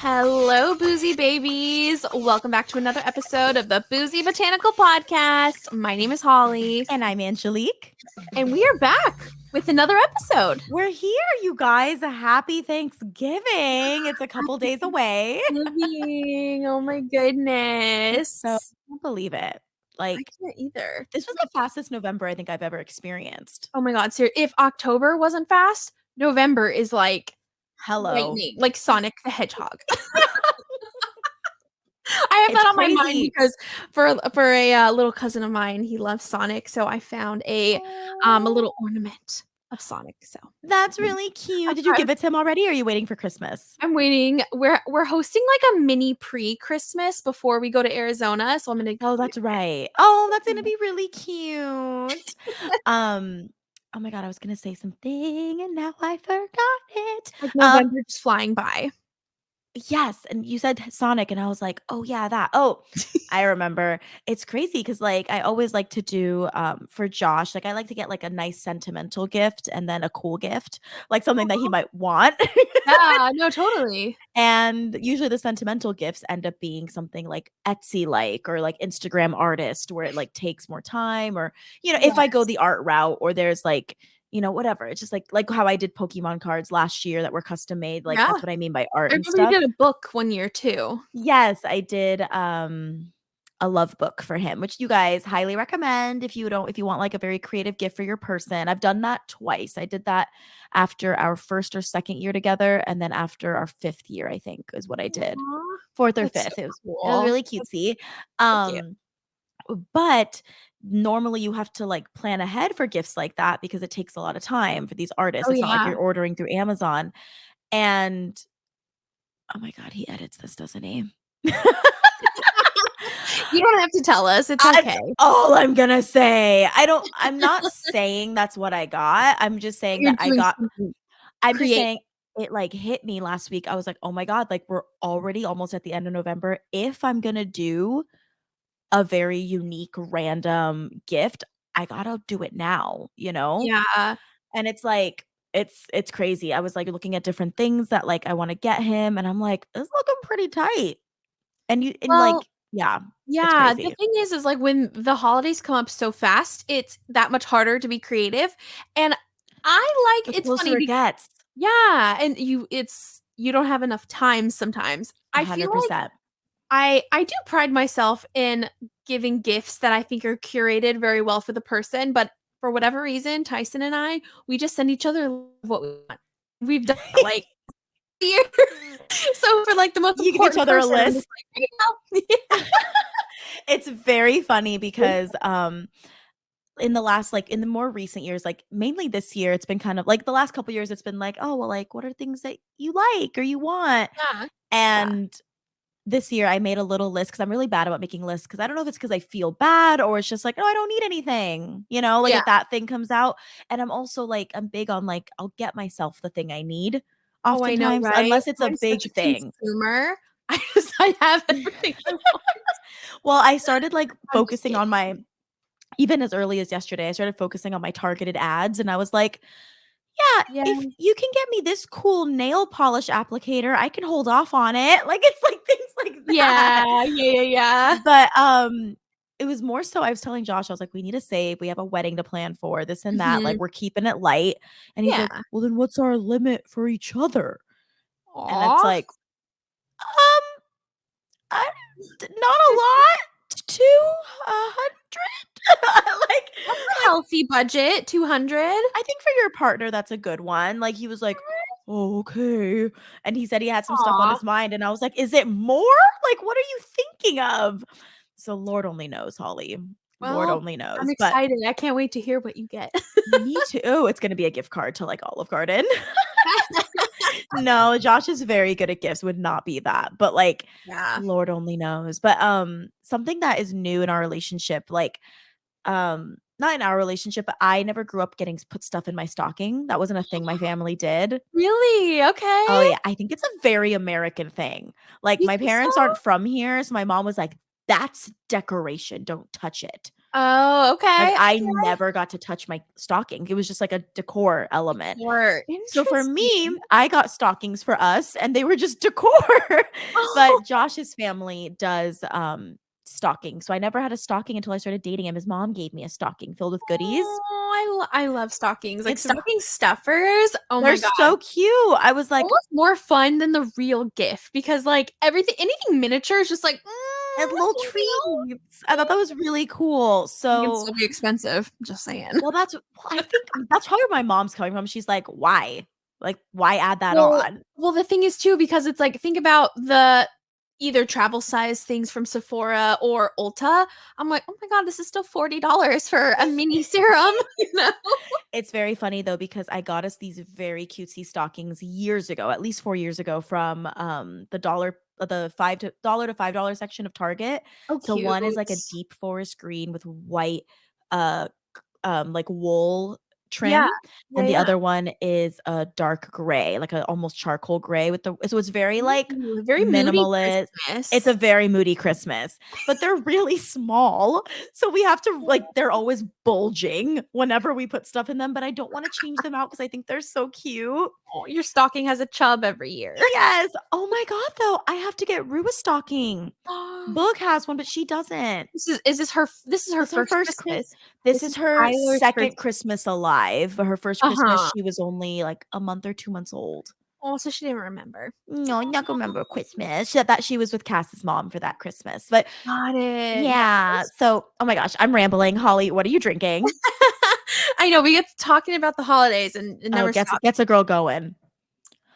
Hello, Boozy Babies. Welcome back to another episode of the Boozy Botanical Podcast. My name is Holly. And I'm Angelique. And we are back with another episode. We're here, you guys. A happy Thanksgiving. It's a couple days away. Oh my goodness. So I can't believe it. I can't either. This was the fastest November I think I've ever experienced. Oh my God. So if October wasn't fast, November is like lightning, like Sonic the Hedgehog. I have that on my mind because for a little cousin of mine, he loves Sonic, so I found a little ornament of Sonic. So that's really cute. Did you give it to him already, or are you waiting for Christmas? I'm waiting. We're hosting like a mini pre-Christmas before we go to Arizona, so I'm gonna. Oh, that's right. Oh, that's gonna be really cute. Oh my God, I was gonna say something and now I forgot it. Like November just flying by. Yes, and you said Sonic, and I was like, "Oh, yeah, that." Oh, I remember. It's crazy because, like, I always like to do, for Josh, like, I like to get, like, a nice sentimental gift and then a cool gift, like, something that he might want. Yeah, no, totally. And usually the sentimental gifts end up being something, like, Etsy-like or, like, Instagram artist where it, like, takes more time or, if I go the art route or there's, like, whatever. It's just like how I did Pokemon cards last year that were custom made. Like that's what I mean by art and stuff. You did a book one year too. Yes, I did a love book for him, which you guys highly recommend if you want like a very creative gift for your person. I've done that twice. I did that after our first or second year together, and then after our 5th year, I think is what I did. 4th or 5th. So it was really cutesy. But normally you have to like plan ahead for gifts like that because it takes a lot of time for these artists. It's not like you're ordering through Amazon. And oh my God, he edits this, doesn't he? You don't have to tell us. It's okay. All I'm gonna say. I'm not saying that's what I got. I'm just saying that I'm just saying it like hit me last week. I was like, oh my God, like we're already almost at the end of November. If I'm gonna do a very unique random gift, I gotta do it now, Yeah. And it's like it's crazy. I was like looking at different things that like I want to get him, and I'm like, it's looking pretty tight. And yeah. The thing is like when the holidays come up so fast, it's that much harder to be creative. And I like it's funny it gets. Yeah, and you don't have enough time sometimes. 100%. I feel like I do pride myself in giving gifts that I think are curated very well for the person, but for whatever reason, Tyson and we just send each other what we want. We've done that, like years. So for like the most you give each other a list. It's very funny because in the more recent years, like mainly this year, it's been kind of like the last couple years, it's been like, oh well, like what are things that you like or you want? Yeah. And this year I made a little list because I'm really bad about making lists because I don't know if it's because I feel bad or it's just like, no, I don't need anything, if that thing comes out. And I'm also like, I'm big on like, I'll get myself the thing I need oftentimes, right? Unless it's a big thing. Consumer. I have everything I want. Well, I started like focusing on even as early as yesterday, I started focusing on my targeted ads and I was like, yeah, if you can get me this cool nail polish applicator, I can hold off on it. Like it's like things like that. Yeah. But it was more so I was telling Josh, I was like, we need to save. We have a wedding to plan for, this and that. Like we're keeping it light. And he's like, well, then what's our limit for each other? Aww. And it's like, not a lot. 200. Like that's a healthy budget. 200. I think for your partner, that's a good one. Like he was like, oh, okay. And he said he had some stuff on his mind. And I was like, is it more? Like, what are you thinking of? So Lord only knows, Holly. Well, Lord only knows. I'm excited. I can't wait to hear what you get. Me too. It's going to be a gift card to like Olive Garden. No, Josh is very good at gifts, would not be that. But like, Lord only knows. But something that is new in our relationship, like not in our relationship, but I never grew up getting put stuff in my stocking. That wasn't a thing my family did. Really? Okay. Oh yeah, I think it's a very American thing. Like my parents aren't from here, so my mom was like, that's decoration, don't touch it. Oh, Like, okay, I okay. never got to touch my stocking. It was just like a decor element. Decor. So for me, Interesting. I got stockings for us and they were just decor. But Oh, Josh's family does stockings. So I never had a stocking until I started dating him. His mom gave me a stocking filled with goodies. I love stockings, like, It's stocking stuffers, oh they're my god. so cute. I was like, Almost more fun than the real gift because, like, anything miniature is just like, and little you know? treats. I thought that was really cool. It can So, still be expensive, just saying. I think that's probably where my mom's coming from. She's like, "Why? Like, why add that Well on?" the thing is too, because it's like, think about the either travel size things from Sephora or Ulta. I'm like, "Oh my god, this is still $40 for a mini serum," you know? It's very funny though because I got us these very cutesy stockings years ago, at least 4 years ago from, the $5 to $5 section of Target. Oh, So cute. one is like a deep forest green with white, uh, like wool trim, Yeah. Yeah, and the yeah. other one is a dark gray, like a almost charcoal gray with the so it's very like Ooh, very moody minimalist. It's a Christmas. very moody Christmas, but they're really small. So we have to like they're always bulging whenever we put stuff in them, but I don't wanna change them out because I think they're so cute. Oh, your stocking has a chub every year. Yes. Oh my god, though, I have to get Rue a stocking. Book has one, but she doesn't. This is her This is her first first Christmas? this This is is her Tyler's first. 2nd Christmas alive. Her first Christmas, Uh-huh. she was only, like, a month or 2 months old. Oh, so she didn't remember. No, I not remember Christmas. She said that she was with Cass's mom for that Christmas, but Got it. Yeah. yeah, so oh my gosh, I'm rambling. Holly, what are you drinking? I know, we get to talking about the holidays and it Oh, never stops. gets a girl going.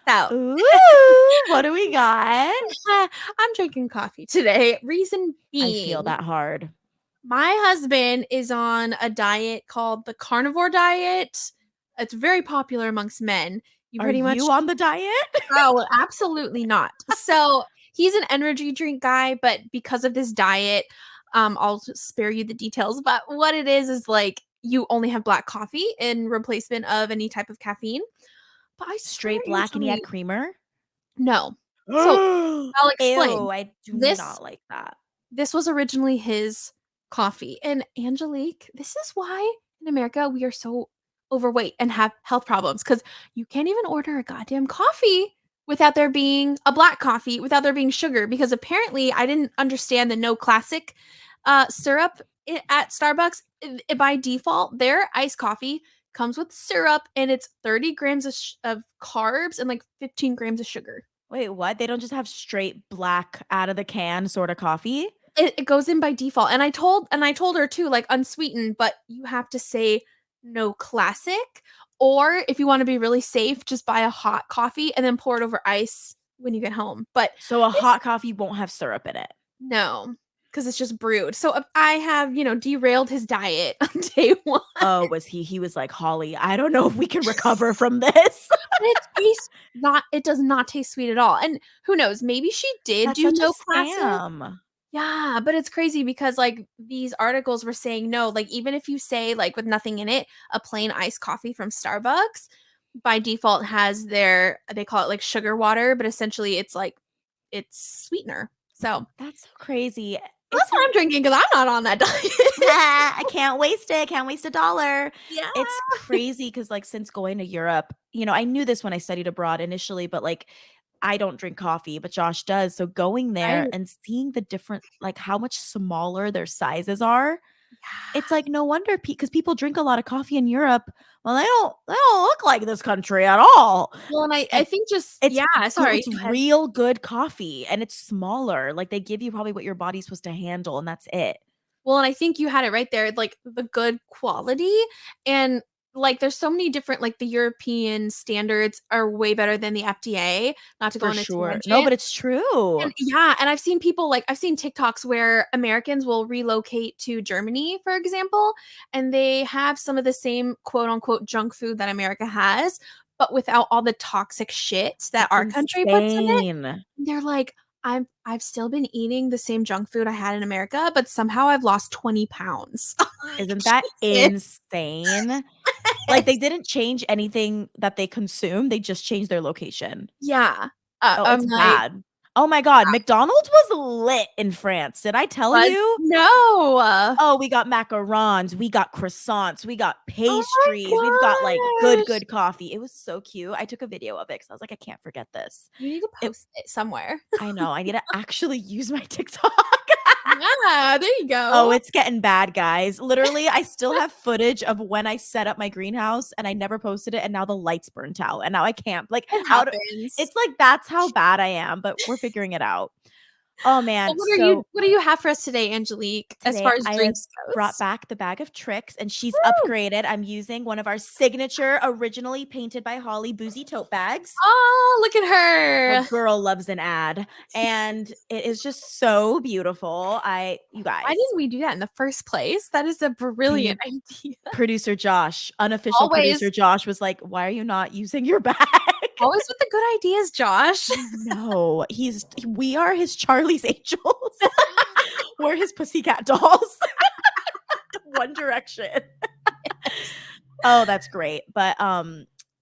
So, Ooh, what do we got? I'm drinking coffee today. Reason I feel being, that hard. my husband is on a diet called the carnivore diet. It's very popular amongst men. You Are pretty much. you on the diet? Oh, absolutely not. So, he's an energy drink guy, but because of this diet, I'll just spare you the details, but what it is like, you only have black coffee in replacement of any type of caffeine, but I swear Straight black and he had usually creamer? no. So, I'll explain. Ew, I do This not like that. this was originally his coffee, and Angelique, this is why in America we are so overweight and have health problems because you can't even order a goddamn coffee without there being a black coffee, without there being sugar, because apparently I didn't understand the no classic, syrup at Starbucks. By default, their iced coffee comes with syrup, and it's 30 grams of carbs and, like, 15 grams of sugar. Wait, what? They don't just have straight black out of the can sorta coffee? It goes in by default, and I told her too, like, unsweetened, but you have to say no classic, or if you wanna be really safe, just buy a hot coffee and then pour it over ice when you get home, but So a this hot coffee won't have syrup in it. no, because it's just brewed, so, I have, derailed his diet on day 1, Oh, was he was like, "Holly, I don't know if we can recover from this." but it does not taste sweet at all, and who knows, maybe she did That's do such a no classic. scam. Yeah, but it's crazy because, like, these articles were saying no, like, even if you say, like, with nothing in it, a plain iced coffee from Starbucks, by default has they call it, like, sugar water, but essentially it's sweetener. So, That's so crazy. that's It's what a I'm drinking because 'cause I'm not on that diet. I can't waste it, can't waste a dollar. Yeah. It's crazy because, like, since going to Europe, I knew this when I studied abroad initially, but, like, I don't drink coffee, but Josh does, so going there Right. and seeing the different like, how much smaller their sizes are, it's Yeah. like, no wonder because people drink a lot of coffee in Europe. Well, they don't look like this country at all, Well, and I and think just it's yeah, sorry, it's go ahead. real good coffee, and it's smaller, like, they give you probably what your body's supposed to handle, and that's it. Well, and I think you had it right there, like, the good quality, and, like, there's so many different like, the European standards are way better than the FDA, not to go For on a sure. No, tangent, but it's true. and yeah, and I've seen people like I've seen TikToks where Americans will relocate to Germany, for example, and they have some of the same quote unquote "junk food" that America has, but without all the toxic shit that It's our country puts in it. insane. They're like, I've still been eating the same junk food I had in America, but somehow I've lost 20 pounds." I'm like, Isn't that "Jesus." insane? Like, they didn't change anything that they consume, they just changed their location. Yeah. Oh, I'm it's like bad. Oh my god, McDonald's was lit in France. Did I tell Was you? no. Oh, we got macarons, we got croissants, we got Oh pastries, we've got, like, my good, gosh. good coffee. It was so cute. I took a video of it because I was like, "I can't forget this." You need to It post it somewhere. I know, I need to actually use my TikTok. Yeah, there you Oh, go. it's getting bad, guys. Literally, I still have footage of when I set up my greenhouse, and I never posted it, and now the lights burnt out, and now I can't, like, It how do happens. it's like, that's how bad I am, but we're figuring it out. Oh, Well, man, so what do you have for us today, Angelique, as today far as I have drinks brought goes? back the bag of tricks, and she's Woo! upgraded. I'm using one of our signature, originally painted by Holly Boozy tote bags. Oh, look at A her. girl loves an ad, and it is just so beautiful. You Why guys, didn't we do that in the first place? That is a brilliant dude, idea. producer Josh, unofficial Always, producer Josh was like, "Why are you not using your bag?" always with the good ideas, Josh. I know. We are his Charlie's Angels. We're his pussycat dolls. One Direction. Oh, that's great. But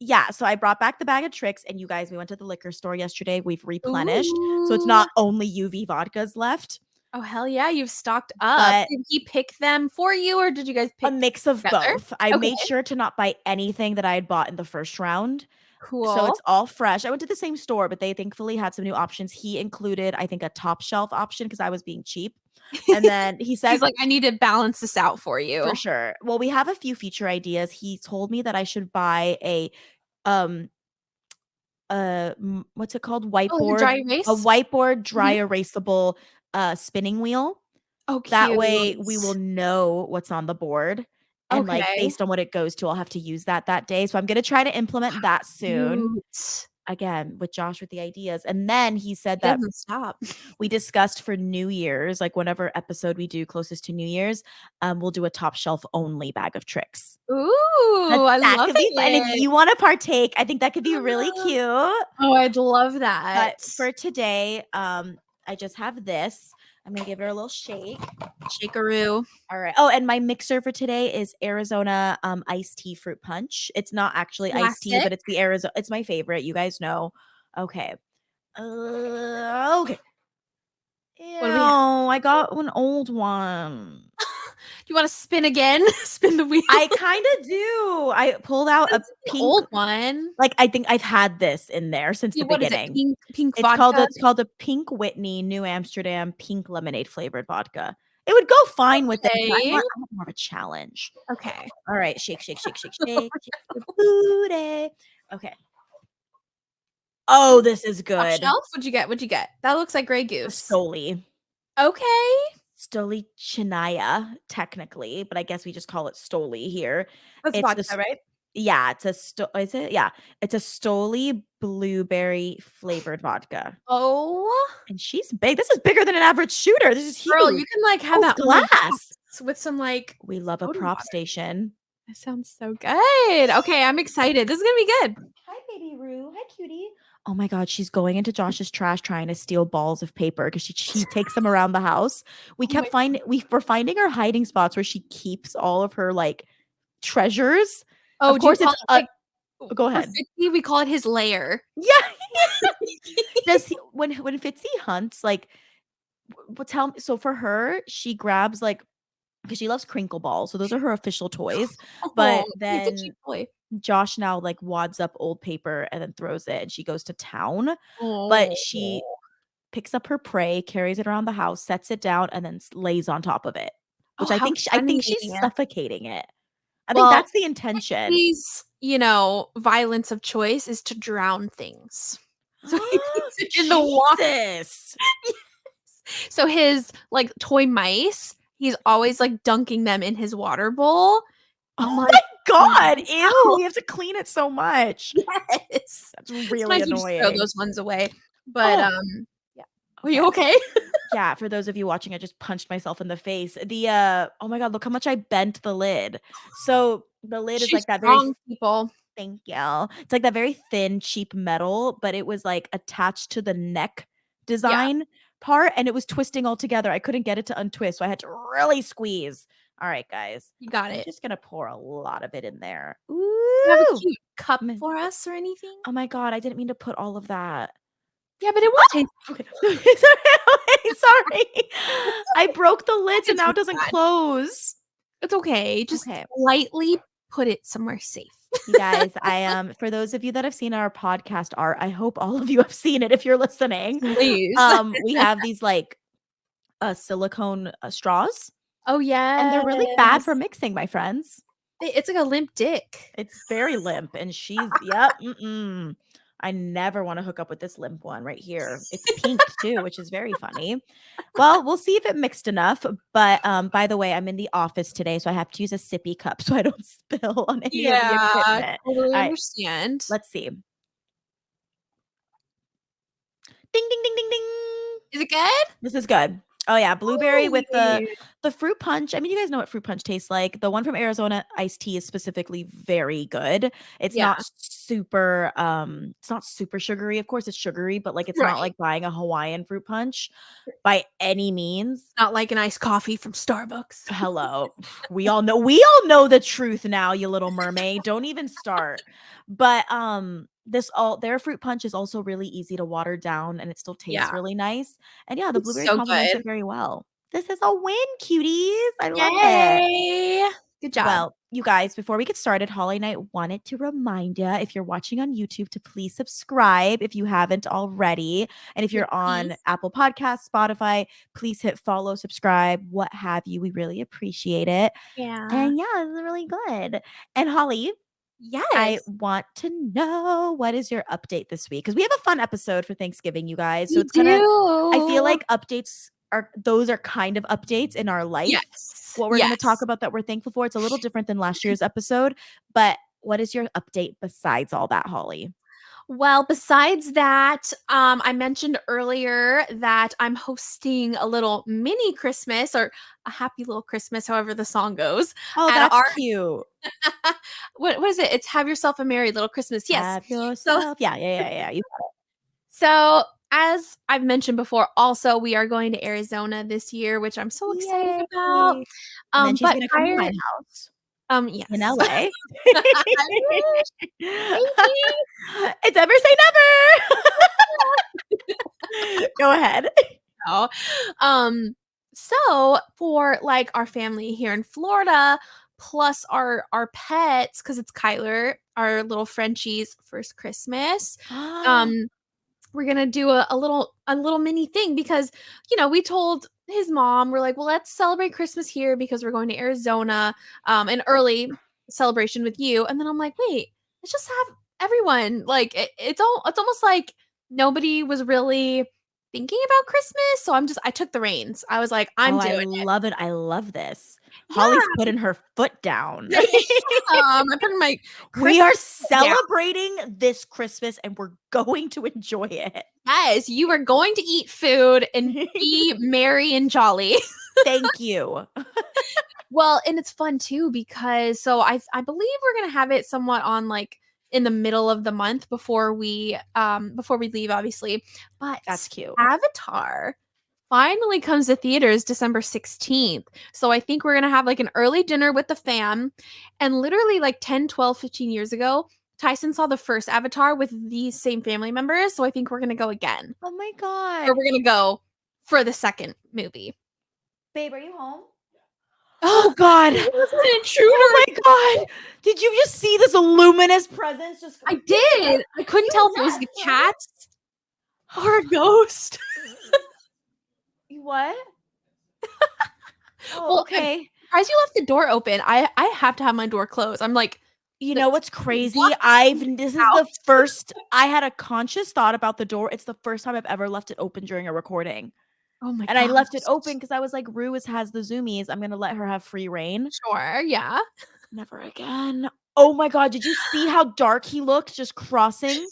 yeah, so I brought back the bag of tricks, and you guys, we went to the liquor store yesterday. We've replenished. So it's Ooh. not only UV vodkas left, Oh, hell yeah, you've stocked up. but Did he pick them for you, or did you guys a pick mix of together? both. I Okay, made sure to not buy anything that I had bought in the first round. So cool. it's all fresh. I went to the same store, but they thankfully had some new options. He included, I think, a top shelf option because I was being cheap. And then he He's said, like, "I need to balance this out for for you." sure. Well, we have a few feature ideas. He told me that I should buy um what's it called? Oh, like a dry A erase? whiteboard dry Mhm. erasable spinning wheel. Oh, That cute. way we will know what's on the board, and, like, Okay. based on what it goes to, I'll have to use that day. So I'm gonna try to implement that soon. Cute. Again, with Josh with the ideas. And then he said He that doesn't stop. we discussed for New Year's, like, whatever episode we do closest to New Year's, we'll do a top shelf only bag of tricks. Ooh, I That love could be fun, and if it. you wanna partake, I think that could be really cute. Oh, I'd love But that. for today, I just have this. I'm gonna give her a little shake. Shakaroo. Alright. Oh, and my mixer for today is Arizona, iced tea fruit punch. It's not actually iced tea, Classic. but it's my favorite, you guys know. Okay. Okay. Ew, What do we have? I got an old one. Do you wanna spin again? Spin the wheel. I kinda do. I pulled out This a is an pink, old one. like, I think I've had this in there since the What is it? beginning. Pink vodka? It's called a Pink Whitney New Amsterdam pink lemonade flavored vodka. It would go fine with it, but Okay. I want more of a challenge. Okay. All right, shake, shake, shake, shake, shake, shake your booty. Okay. Oh, this is Top good. shelf? What'd you get? That looks like Grey A Goose. Stoli. Okay. Stoli Chania, technically, but I guess we just call it Stoli here. That's It's vodka, this right? Yeah, is it? Yeah. It's a Stoli blueberry flavored vodka. Oh, And she's big. This is bigger than an average shooter. This is girl, huge. you can, like, have Oh, that on the glass. rocks with some, like, We love a soda prop water. station. That sounds so good. Okay, I'm excited. This is gonna be good. Hi, baby Roo. Hi, cutie. Oh my god, she's going into Josh's trash trying to steal balls of paper because she takes them around the house. Oh my We're finding her hiding spots where she keeps all of her, like, treasures. Oh, Of do you course, call it's it, like go for ahead. 50, we call it his lair. Yeah. Does he when Fitzy hunts, like, tell me, so for her, she grabs, like, because she loves crinkle balls, so those are her official toys. Oh, But he's a cheap then boy. Josh now, like, wads up old paper and then throws it, and she goes to town. But she Oh. picks up her prey, carries it around the house, sets it down, and then lays on top of it, Oh, which how I funny. think she's suffocating it. I think Well, that's the intention. Fitzy's, violence of choice is to drown things. So he puts it in the water. Jesus. So his, like, toy mice, he's always, like, dunking them in his water bowl. I'm Oh like, my god, ew, "Wow." we have to clean it so much. Yes. That's really Sometimes you just throw annoying. those ones away, but, Oh, yeah. Are okay. you okay? Yeah, for those of you watching, I just punched myself in the face. Oh my god, look how much I bent the lid. So, the lid is She's like that very strong, people. thank you. It's like that very thin, cheap metal, but it was, like, attached to the neck Yeah, design part, and it was twisting all together. I couldn't get it to untwist, so I had to really squeeze. Alright, guys. you got I'm it. just gonna pour a lot of it in there. You have a Ooh! cute cup Man. for us or anything? Oh my god, I didn't mean to put all of that. Yeah, but it won't taste Okay. Sorry. I broke the it lid, so tastes now it really doesn't bad. close. It's okay. Just Okay. lightly put it somewhere safe. You guys, for those of you that have seen our podcast art, I hope all of you have seen it if you're listening. Please. We have these like silicone straws, Oh, and they're really bad yes. for mixing, my friends. It's like a limp dick. It's very limp, and she's yep, I never wanna hook up with this limp one right here. It's pink too, which is very funny. Well, we'll see if it mixed enough, but, by the way, I'm in the office today, so I have to use a sippy cup so I don't spill on any of the Yeah, equipment. totally Alright, understand. let's see. Ding, ding, ding, ding, ding. Is it good? This is good. Oh, yeah, blueberry Oh, with the yeah. fruit punch. I mean, you guys know what fruit punch tastes like. The one from Arizona iced tea is specifically very good. Yeah, It's not super sugary. Of course, it's sugary, but, like, it's not right. like buying a Hawaiian fruit punch by any means. Not like an iced coffee from Starbucks. Hello. We all know the truth now, you little mermaid. Don't even start. But, this all their fruit punch is also really easy to water down, and it still tastes Yeah, really nice. And yeah, the it's blueberry so complements good. it very well. This is a win, cuties. I love it. Yay! Good job. Well, you guys, before we get started, Holly and I wanted to remind you, if you're watching on YouTube, to please subscribe if you haven't already. And if Yes, you're on please. Apple Podcasts, Spotify, please hit follow, subscribe, what have you. We really appreciate it. Yeah. And yeah, it's really good. And Holly, I Yes, want to know, what is your update this week? Because we have a fun episode for Thanksgiving, you guys. So we it's gonna, I feel do. like updates are, those are kind of updates in our life. Yes, What we're gonna talk yes. about that we're thankful for. It's a little different than last year's episode, but what is your update besides all that, Holly? Well, besides that, I mentioned earlier that I'm hosting a little mini Christmas or a happy little Christmas, however the song goes, Oh, at that's our cute. what is it? It's Have Yourself a Merry Little Christmas. Yes. Have So yourself. Yeah, yeah, yeah, yeah. You so as I've mentioned before, also we are going to Arizona this year, which I'm so excited about. yay. And then she's But gonna come to prior my house in yes. LA. I wish, maybe. It's ever say never. Go ahead. No. Um, so for like our family here in Florida, plus our pets, because it's Kyler, our little Frenchie's first Christmas. Um, we're gonna do a little mini thing because we told his mom, we're like, well, let's celebrate Christmas here because we're going to Arizona, an early celebration with you. And then I'm like, wait, let's just have everyone like it's almost like nobody was really thinking about Christmas. So I took the reins. I was like, I'm Oh, I doing it. love it. I love this. Holly's Yeah. putting her foot down. I'm putting my We Christmas are down. celebrating this Christmas and we're going to enjoy it. Yes, you are going to eat food and be merry and jolly. Thank you. Well, and it's fun too because I believe we're gonna have it somewhat on like in the middle of the month before we leave, obviously. That's But cute. Avatar finally comes to theaters December 16th. So I think we're gonna have like an early dinner with the fam. And literally like 10, 12, 15 years ago, Tyson saw the first Avatar with these same family members. So I think we're gonna go again. Oh my God. Or we're gonna go for the second movie. Babe, are you home? Oh, Oh God. it was an Oh intruder. my God. Did you just see this luminous presence just I did. I couldn't tell if it was the cats or a ghost. What? Oh, Well, I'm okay. surprised you left the door open. I have to have my door closed. I'm like, You the know what's crazy? what This is the house? first I had a conscious thought about the door. It's the first time I've ever left it open during a recording. Oh my And I gosh. left it open because I was like, Rue has the zoomies. I'm gonna let her have free reign. Sure, yeah. Never again. Oh my God. Did you see how dark he looked just crossing?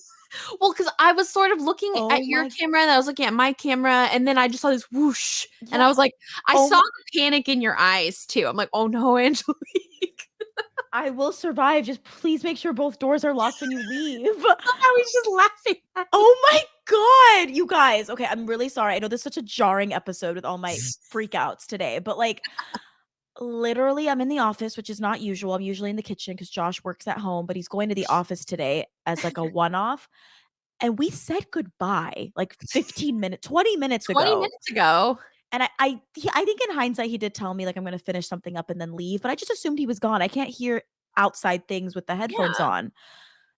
Well, because I was sort of looking Oh at your my camera and I was looking at my camera, and then I just saw this whoosh, and I yeah. was like, I Oh saw my the panic in your eyes too. I'm like, oh no, Angelique. I will survive. Just please make sure both doors are locked when you leave. I was just laughing at you. Oh my God, you guys. Okay, I'm really sorry. I know this is such a jarring episode with all my freakouts today, but like literally, I'm in the office, which is not usual. I'm usually in the kitchen because Josh works at home, but he's going to the office today as like a one off. and we said goodbye, like, 15 minutes 20 minutes 20 ago, minutes ago. and I think in hindsight, he did tell me, like, "I'm gonna finish something up and then leave," but I just assumed he was gone. I can't hear outside things with the headphones Yeah. on,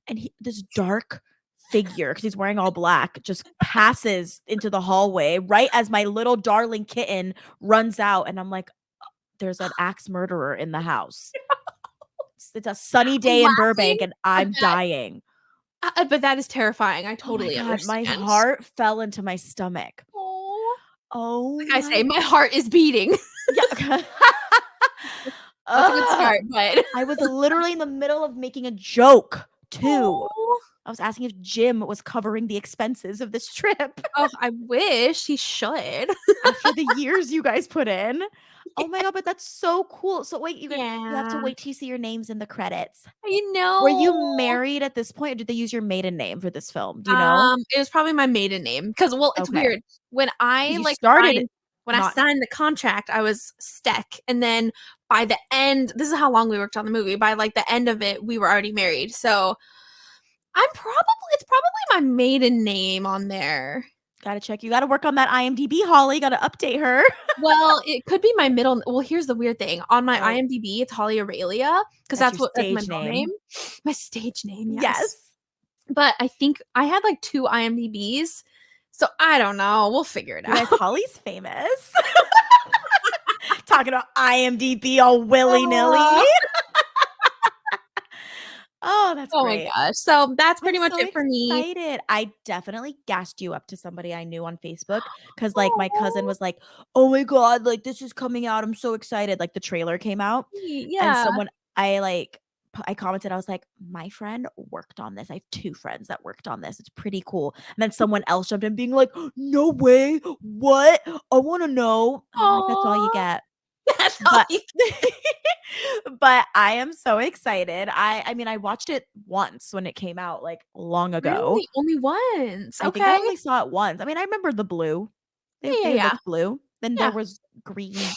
and this dark figure, because he's wearing all black, just passes into the hallway right as my little darling kitten runs out, and I'm like, "There's an axe murderer in the house." It's a sunny day in Laughing, Burbank, and but I'm dying. that is terrifying. I Oh my totally god, my understand. heart fell into my stomach. Oh, Oh like I say, my my heart is beating. yeah. That's a good Ugh. start, but I was literally in the middle of making a joke too. oh. I was asking if Jim was covering the expenses of this trip Oh, I wish he should. after the years you guys put in. Oh my god, but that's so cool. So wait, you have to Yeah. wait till you see your names in the credits. I Were you know. married at this point, or did they use your maiden name for this film? Do you know? It was probably my maiden name because, well, it's Okay, weird. When 'cause I, you like, started signed when I not signed the contract, I was Steck, and then by the end this is how long we worked on the movie, by, like, the end of it, we were already married, so it's probably my maiden name on there. gotta check. You gotta work on that IMDb, Holly. Gotta update her. Well, it could be my middle well, here's the weird thing, on my Oh, IMDb, it's Holly Aurelia because that's your that's my stage middle name. name. My stage name, yes. Yes. But I think I had, like, 2 IMDbs, so I don't know, we'll figure it You guys, out. Holly's famous. Talking about IMDb all willy-nilly. Aw. Oh, that's Oh my great. gosh, so that's I'm pretty much so it for me. excited. I definitely gassed you up to somebody I knew on Facebook because, like, my cousin Aw, was like, "Oh my god, like, this is coming out. I'm so excited." Like, the trailer came out, sweet, and yeah. someone I, like, I commented, I was like, "My friend worked on this. I have 2 friends that worked on this. It's pretty cool." And then someone else jumped in being like, "No way. What? I wanna know." And I'm like, "That's all you Aw, get." that's all But you but I am so excited. I mean, I watched it once when it came out, like, long ago. really? Only once, I think I okay. only saw it once. I mean, I remember the blue. Yeah, yeah, They yeah. looked blue. Then there Yeah. was green,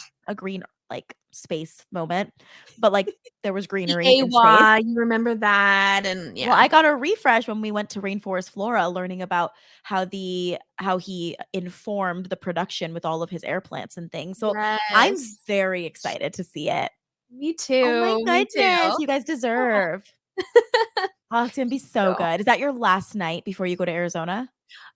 like, space moment, but, like, there was The greenery in space. AWA, you remember that, and Well, yeah. I got a refresh when we went to Rainforest Flora learning about how he informed the production with all of his air plants and things. So, I'm Yes. very excited to see it. Me Oh my too, me goodness, too. you guys Aw. deserve. Oh, it's gonna be so So good. Is that your last night before you go to Arizona?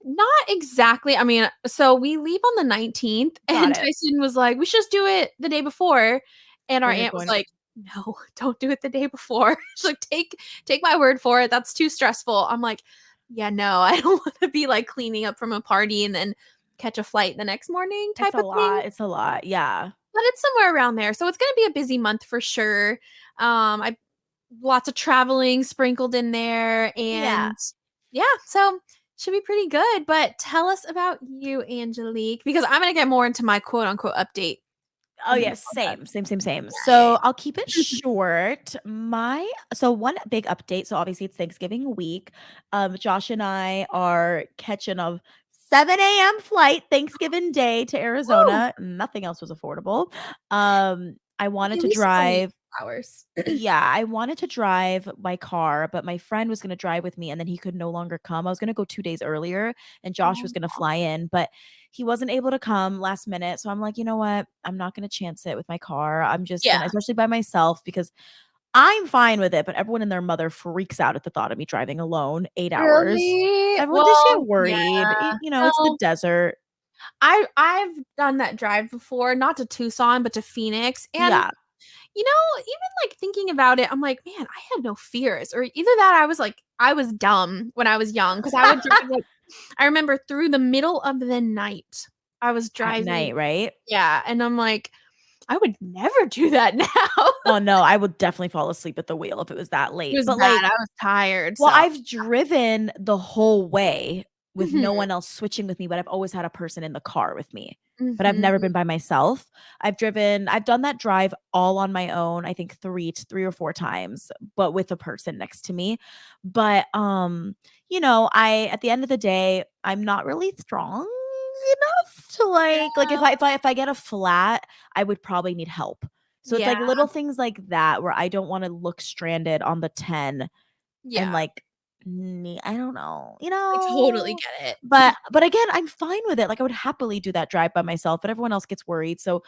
not exactly. I mean, so we leave on the 19th, Got and it. Tyson was like, "We should just do it the day before." And our Or you're aunt was going like, "No, don't do it the day before." She's like, "Take my word for it. That's too stressful." I'm like, "Yeah, no, I don't wanna be, like, cleaning up from a party and then catch a flight the next morning type of thing." it's a lot, yeah. But it's somewhere around there. So it's gonna be a busy month for sure. I lots of traveling sprinkled in there, Yeah. and yeah, so should be pretty good. But tell us about you, Angelique, because I'm gonna get more into my quote unquote update Oh, in the yes, middle of same. that. So, I'll keep it short. One big update, so obviously it's Thanksgiving week. Josh and I are catching a 7 a.m. flight Thanksgiving Day to Woo! Arizona. Nothing else was affordable. I wanted At to least it's only drive hours. Yeah, I wanted to drive my car, but my friend was gonna drive with me, and then he could no longer come. I was gonna go 2 days earlier, and Josh was Oh, gonna fly in, but he wasn't able to come last minute, so I'm like, "You know what? I'm not gonna chance it with my car. I'm just gonna," yeah. especially by myself, because I'm fine with it, but everyone and their mother freaks out at the thought of me driving alone 8 hours. Really? Everyone just Well, get yeah. worried. It's the No, desert. I've done that drive before, not to Tucson, but to Phoenix, and Yeah. even, like, thinking about it, I'm like, "Man, I had no fears," or either that I was, like I was dumb when I was young because I would drive, like I remember through the middle of the night, I was At driving. night, right? Yeah, and I'm like, "I would never do that now." Oh, no, I would definitely fall asleep at the wheel if it was that It late, was but, bad, like, I was tired, well, so I've driven the whole way with Mhm, no one else switching with me, but I've always had a person in the car with me, but I've mhm. never been by myself. I've done that drive all on my own, I think 3 or 4 times, but with a person next to me. But, I at the end of the day, I'm not really strong enough to, if I get a flat, I would probably need help. So it's, Yeah, like, little things like that where I don't wanna look stranded on the 10 and, yeah. like, I don't know, I totally get it. but again, I'm fine with it. Like, I would happily do that drive by myself, but everyone else gets worried. So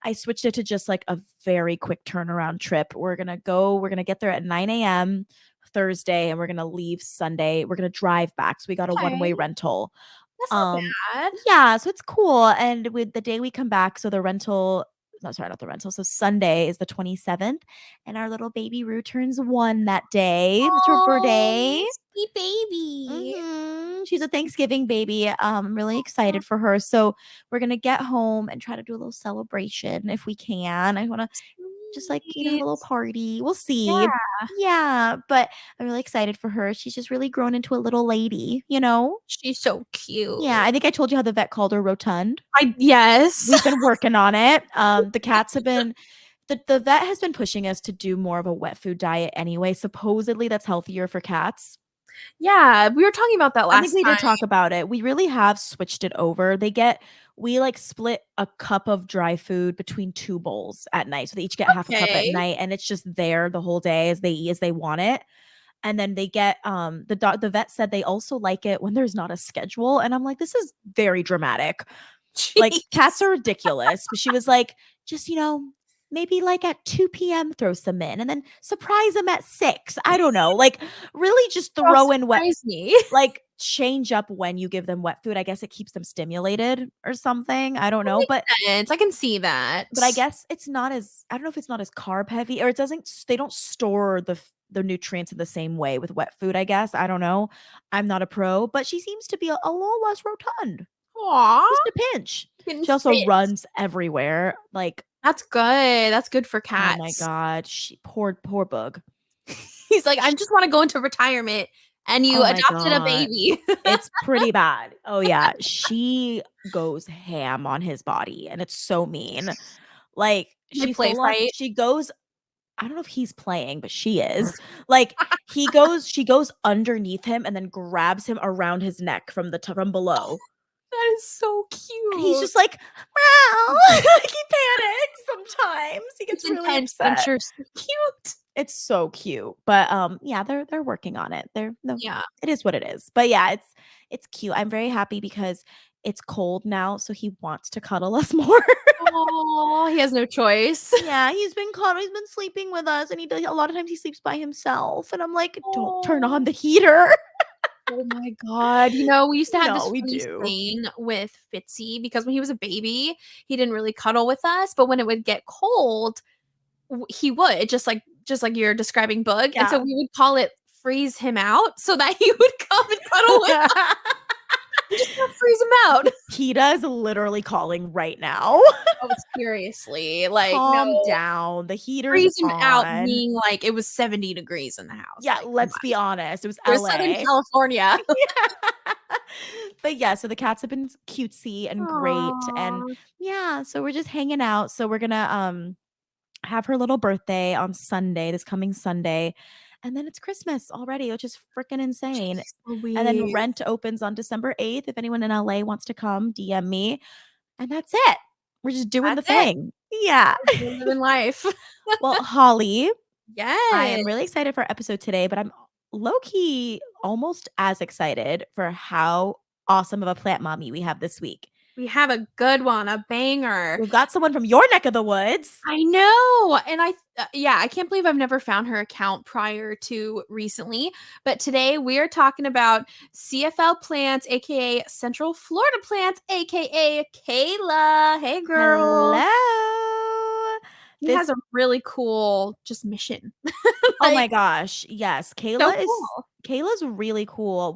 I switched it to just like a very quick turnaround trip. We're gonna get there at 9 a.m. Thursday and we're gonna leave Sunday. We're gonna drive back. So we got a one-way Okay, rental. that's not Um, bad. yeah, so it's cool. And with the day we come back, so the rental, no, sorry, not the rental. So Sunday is the 27th, and our little baby Rue turns 1 that day. It's her birthday. Oh, sweet baby. She's a Thanksgiving baby. I'm really Aw, excited for her. So we're gonna get home and try to do a little celebration if we can. I want to just like, have a sweet. little party. We'll see. Yeah, Yeah, but I'm really excited for her. She's just really grown into a little lady. she's so Yeah, cute. I think I told you how the vet called her rotund. Yes. We've been working on it. The cats have been the vet has been pushing us to do more of a wet food diet anyway. Supposedly that's healthier for cats. Yeah, we were talking about that I think last we time. did talk about it. We really have switched it over. We like split a cup of dry food between 2 bowls at night. So they each get half a cup at Okay. night and it's just there the whole day as they eat as they want it. And then they get the vet said they also like it when there's not a schedule. And I'm like, this is very dramatic. Like, cats Jeez. are ridiculous. But she was like, just, maybe like at 2 p.m. throw some in and then surprise them at 6. I don't know. Like, really just Oh, throw in wet, surprise me. like change up when you give them wet food. I guess it keeps them stimulated or something. I don't That know. But makes sense. I can see that. I guess it's not as I don't know if it's not as carb heavy or it doesn't they don't store the nutrients in the same way with wet food, I guess. I don't know. I'm not a pro, but she seems to be a little less rotund. Aw, Just a pinch. getting She also fit. runs everywhere. Like, That's good. That's good for oh my cats. god, poor bug. He's like, "I just wanna go into retirement, and you Oh my adopted a god. baby." It's pretty bad. Oh yeah, she goes ham on his body and it's so mean. Like, They play fight. she goes I don't know if he's playing, but she is. Like, she goes underneath him and then grabs him around his neck from below. That is so And he's cute. just like, "Meow." Like, he panics sometimes. He It's gets really intense, but I'm upset. sure so cute. It's so cute. But, yeah, they're working on it. They're no, Yeah. it is what it is. But, yeah, it's cute. I'm very happy because it's cold now, so he wants to cuddle us more. Oh, he has no choice. Yeah, he's been sleeping with us, and a lot of times he sleeps by himself, and I'm like, "Don't turn on Oh. the heater." Oh my god. We used to have No, this we funny do. saying with Fitzy because when he was a baby, he didn't really cuddle with us, but when it would get cold, he would, just like you're describing Boog, and so Yeah. we would call it freeze him out so that he would come and cuddle with us. We just wanna freeze him out. PETA is literally calling right now. Oh, seriously, like, Calm no, down, the heater's freeze him out on. meaning, like, it was 70 degrees in the house, Yeah, like, come let's on. be honest, it was We're Southern LA. California. But yeah, so the cats have been cutesy and great, and Aw. yeah, so we're just hanging out. So we're gonna have her little birthday on Sunday, this coming Sunday, and then it's Christmas already, which is freaking insane. Jeez And then Louise. Rent opens on December 8th. If anyone in LA wants to come, DM me. And that's it. We're just doing the That's it. thing. Yeah. We're living life. Well, Holly, I Yes. am really excited for our episode today, but I'm low key almost as excited for how awesome of a plant mommy we have this week. We have a good one, a banger. We've got someone from your neck of the woods. I know, and yeah, I can't believe I've never found her account prior to recently, but today we are talking about CFL Plants, aka Central Florida Plants, aka Kayla. Hey, girl. Hello. She has This a really cool just mission. Oh Like, my gosh, yes, so cool. Kayla's really cool.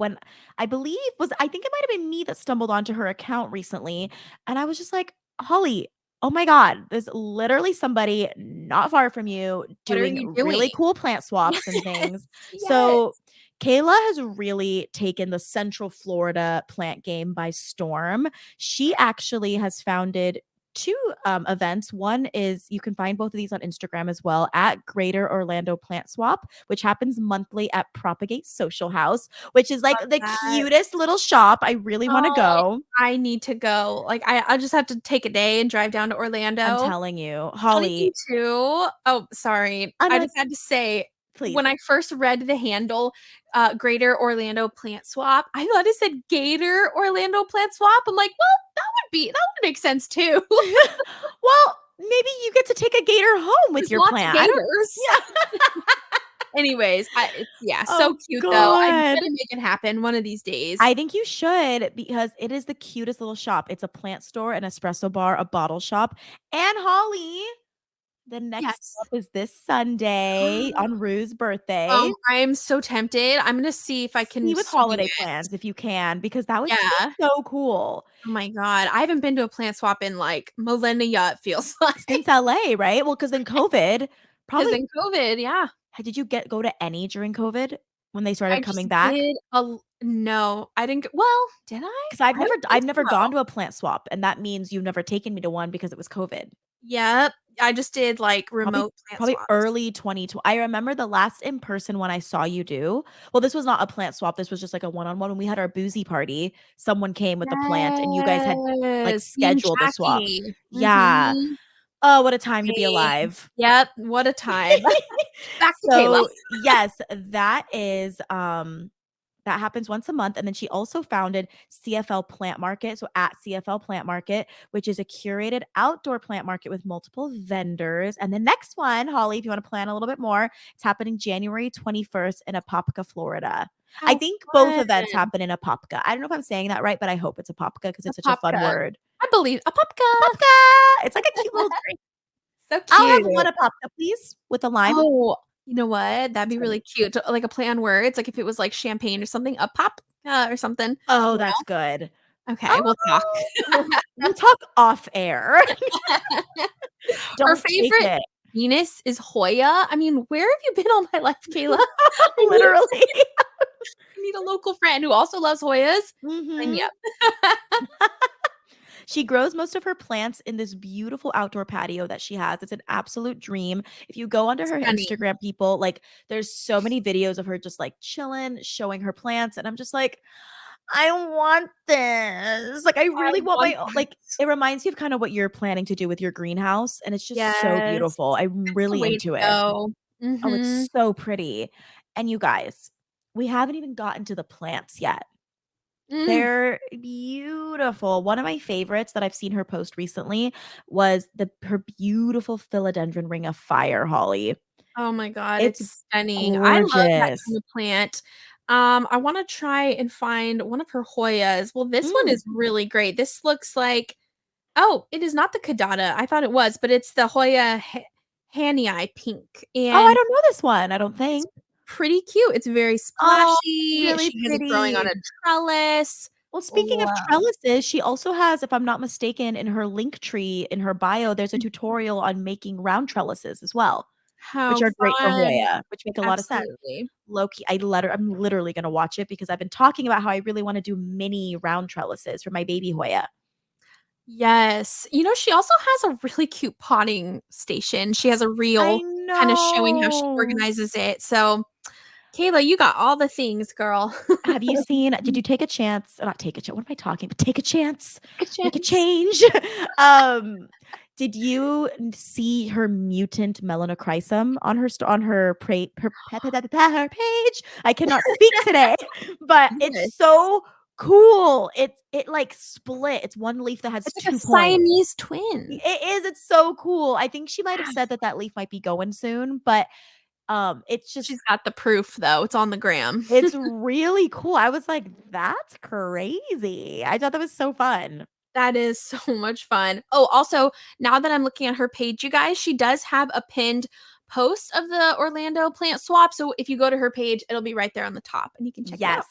I think it might have been me that stumbled onto her account recently, and I was just like, "Holly, oh my god, there's literally somebody not far from you What are doing you doing? really cool plant Yes, swaps and things." So, yes. Kayla has really taken the Central Florida plant game by storm. She actually has founded 2 events. One is you can find both of these on Instagram as well at Greater Orlando Plant Swap, which happens monthly at Propagate Social House, which is like Love the that. cutest little shop. I really want to Oh, go. I need to go. Like, I just have to take a day and drive down to I'm Orlando. telling you, Funny thing Holly. too, oh, sorry. I'm I like, just had to say, when Please. I first read the handle, Greater Orlando Plant Swap, I thought it said Gator Orlando Plant Swap. I'm like, "Well, that would make sense too." Well, maybe you get to take a gator home with There's your lots of plant. I don't gators. Yeah. Anyways, it's yeah, so Oh cute though. I'm god. gonna make it happen one of these days. I think you should because it is the cutest little shop. It's a plant store, an espresso bar, a bottle shop, and Holly, the next Yes. stop is this Sunday on Rue's birthday. I am so tempted. I'm gonna see if I See can with swing holiday it. plans if you can, because that would just be Yeah. so cool. Oh my god. I haven't been to a plant swap in, like, millennia, it feels like. Since LA, right? Well, because in COVID, 'Cause probably in COVID, yeah. did you go to any during COVID when they I started just coming back? did a l no, I didn't g well, did I? 'Cause I've I don't think never gone so. to a plant swap, and that means you've never taken me to one because it was COVID. Yep. I just did, like, Probably remote plant probably swaps. early 2020. I remember the last in-person one I saw you do well, this was not a plant swap, this was just like a one-on-one when we had our boozy party, someone came with a plant and you guys had, like, Yes, me and scheduled a swap. Jackie. Yeah. Mhm. Oh, what a time to be Same. alive. Yep, what a time. Back to Kayla. So, yes, that happens once a month, and then she also founded CFL Plant Market, so at CFL Plant Market, which is a curated outdoor plant market with multiple vendors. And the next one, Holly, if you wanna plan a little bit more, it's happening January 21st in Apopka, Florida. I How think both fun. events happen in Apopka. I don't know if I'm saying that right, but I hope it's Apopka because A it's such a fun popka. word. I believe a popka. Apopka! It's like a cute little drink. So I'll have cute. one Apopka, please, with a lime. Oh, you know what? That'd be Sorry. really cute to like, a play on words, like, if it was, like, champagne or something, a popka or something, Oh, you that's know? good. Okay, we'll talk. Oh, we'll talk off air. Her Don't take favorite it. genus is Hoya. I mean, where have you been all my life, Kayla? I need Literally. I need a local friend who also loves Hoyas. And Mhm. yep. She grows most of her plants in this beautiful outdoor patio that she has. It's an absolute dream. If you go onto her Stunning. Instagram, people, like, there's so many videos of her just, like, chilling, showing her plants, and I'm just like, "I want this." Like, I I really want want my o that. like, it reminds you of kinda what you're planning to do with your greenhouse, and it's just so Yes. beautiful. I'm That's the really way to into it. go. Oh, it's Mhm. so pretty. And you guys, we haven't even gotten to the plants yet. Mm. They're beautiful. One of my favorites that I've seen her post recently was her beautiful philodendron ring of fire, Holly. Oh my god, It's it's stunning. I love that gorgeous. kind of plant. I wanna try and find one of her Hoyas. Well, this one Mm. is really great. This looks like oh, it is not the Kadada. I thought it was, but it's the Hoya Hanii pink, Oh, I and don't know this one, I don't it's think. pretty cute. It's very Oh, splashy. really She has it growing on pretty. a trellis. Well, speaking of Love. trellises, she also has, if I'm not mistaken, in her link tree in her bio, there's a tutorial on making round trellises as well, which How are great for fun. Hoya, which make a lot of sense. Absolutely. Low key, I'm literally gonna watch it because I've been talking about how I really wanna do mini round trellises for my baby Hoya. Yes. You know, she also has a really cute potting station. She has a I reel kinda showing how she know. organizes it. So, Kayla, you got all the things, girl. Have you seen did you take a chance not take a chance? What am I talking about? Take a chance, Good make a chance. change. Um, did you see her mutant melanochrysum on on her her page? I cannot speak today, but it's Yes. so cool. It, like, split. It's one leaf that has It's like a 2 points. Siamese twin. It is, it's so cool. I think she might have said that that leaf might be going soon, but, it's just She's got the proof, though. It's on the gram. it's really cool. I was like, "That's crazy." I thought that was so fun. That is so much fun. Oh, also, now that I'm looking at her page, you guys, she does have a pinned post of the Orlando plant swap. So if you go to her page, it'll be right there on the top and you can check it out. Yes.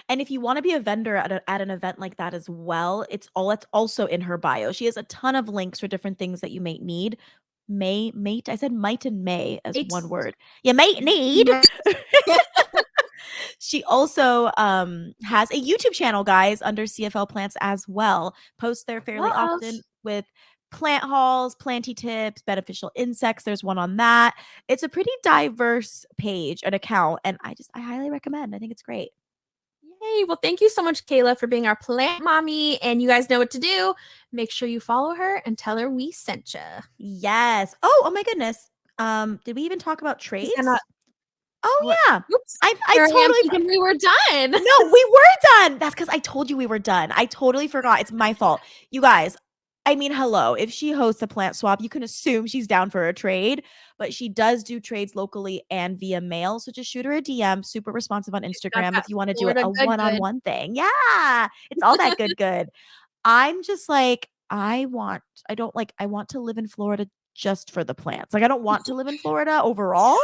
And if you wanna be a vendor at an event like that as well, it's also in her bio. She has a ton of links for different things that you may need. I said might and may as one It's word. You might need. yes. She also, has a YouTube channel, guys, under CFL Plants as well. Posts there fairly Love. often with plant hauls, planty tips, beneficial insects. There's one on that. It's a pretty diverse page and account, and I highly recommend. I think it's great. Yay. Well, thank you so much, Kayla, for being our plant mommy. And you guys know what to do. Make sure you follow her and tell her we sent you. Yes. Oh my goodness. Did we even talk about Is that not trades? Oh, What? yeah. Oops. I Here I am totally thinking we were done. No, we were done. That's because I told you we were done. I totally forgot. It's my fault. You guys, I mean, hello. If she hosts a plant swap, you can assume she's down for a trade, but she does do trades locally and via mail. So just shoot her a DM, super responsive on She's got Instagram that if you want to do it Florida a good. one-on-one thing. Yeah. It's all that good, good. I'm just like, I want to live in Florida just for the plants. Like, I don't want to live in Florida overall.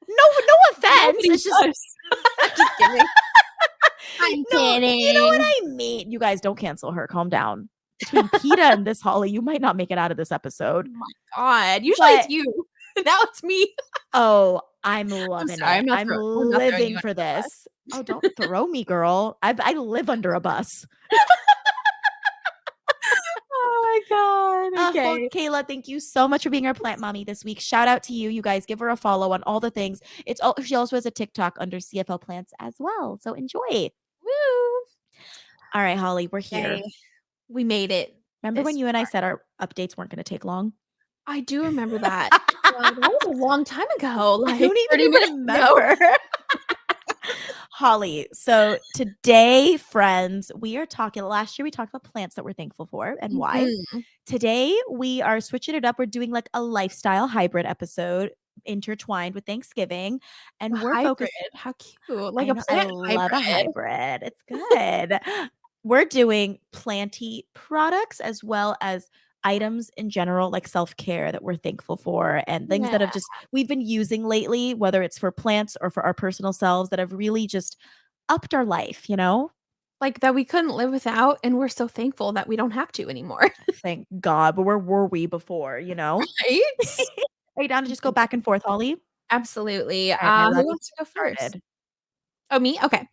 No offense. Nobody It's just does. I'm just kidding. I'm no, you know what kidding. I mean? You guys don't cancel her. Calm down. Between PETA and this Holly, you might not make it out of this Oh episode. my god. Usually it's But you. Now it's me. oh, I'm I'm loving sorry. it. I'm I'm not throwing you living under for the bus. this. Oh, don't throw me, girl. I live under a bus. Oh my god. Well, Okay. Kayla, thank you so much for being our plant mommy this week. Shout out to you. You guys give her a follow on all the things. She also has a TikTok under CFL Plants as well. So enjoy. Woo. All right, Holly, we're Okay. here. We made it Remember when this you and I far. said our updates weren't going to take long? I do remember that. That was a long time ago, I like don't 30 even minutes ago. remember. Holly, so today, friends, we are talking. Last year, we talked about plants that we're thankful for and why. Mhm. Today, we are switching it up. We're doing like a lifestyle hybrid episode intertwined with Thanksgiving. A And we're hybrid. focused. How cute. Like I a know, I plant love a hybrid. hybrid. It's good. We're doing planty products as well as items in general, like self-care that we're thankful for and things Yeah. that we've been using lately, whether it's for plants or for our personal selves that have really just upped our life, you know? Like that we couldn't live without, and we're so thankful that we don't have to anymore. Thank God. But where were we before, you know? Right? Are you down to just go back and forth, Holly? Absolutely. All right, my Who love, you wants to go first? started. Oh, me? Okay.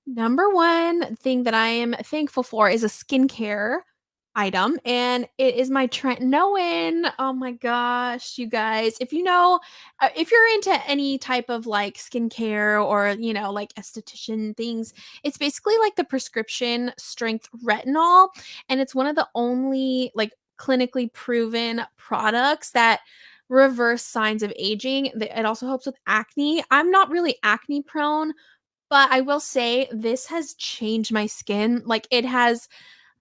Number one thing that I am thankful for is a skincare item, and it is my Tretinoin. Oh my gosh, you guys. If you know, if you're into any type of like skincare or, like esthetician things, it's basically like the prescription strength retinol. And it's one of the only like clinically proven products that reverse signs of aging. It also helps with acne. I'm not really acne prone, but I will say this has changed my skin. Like it has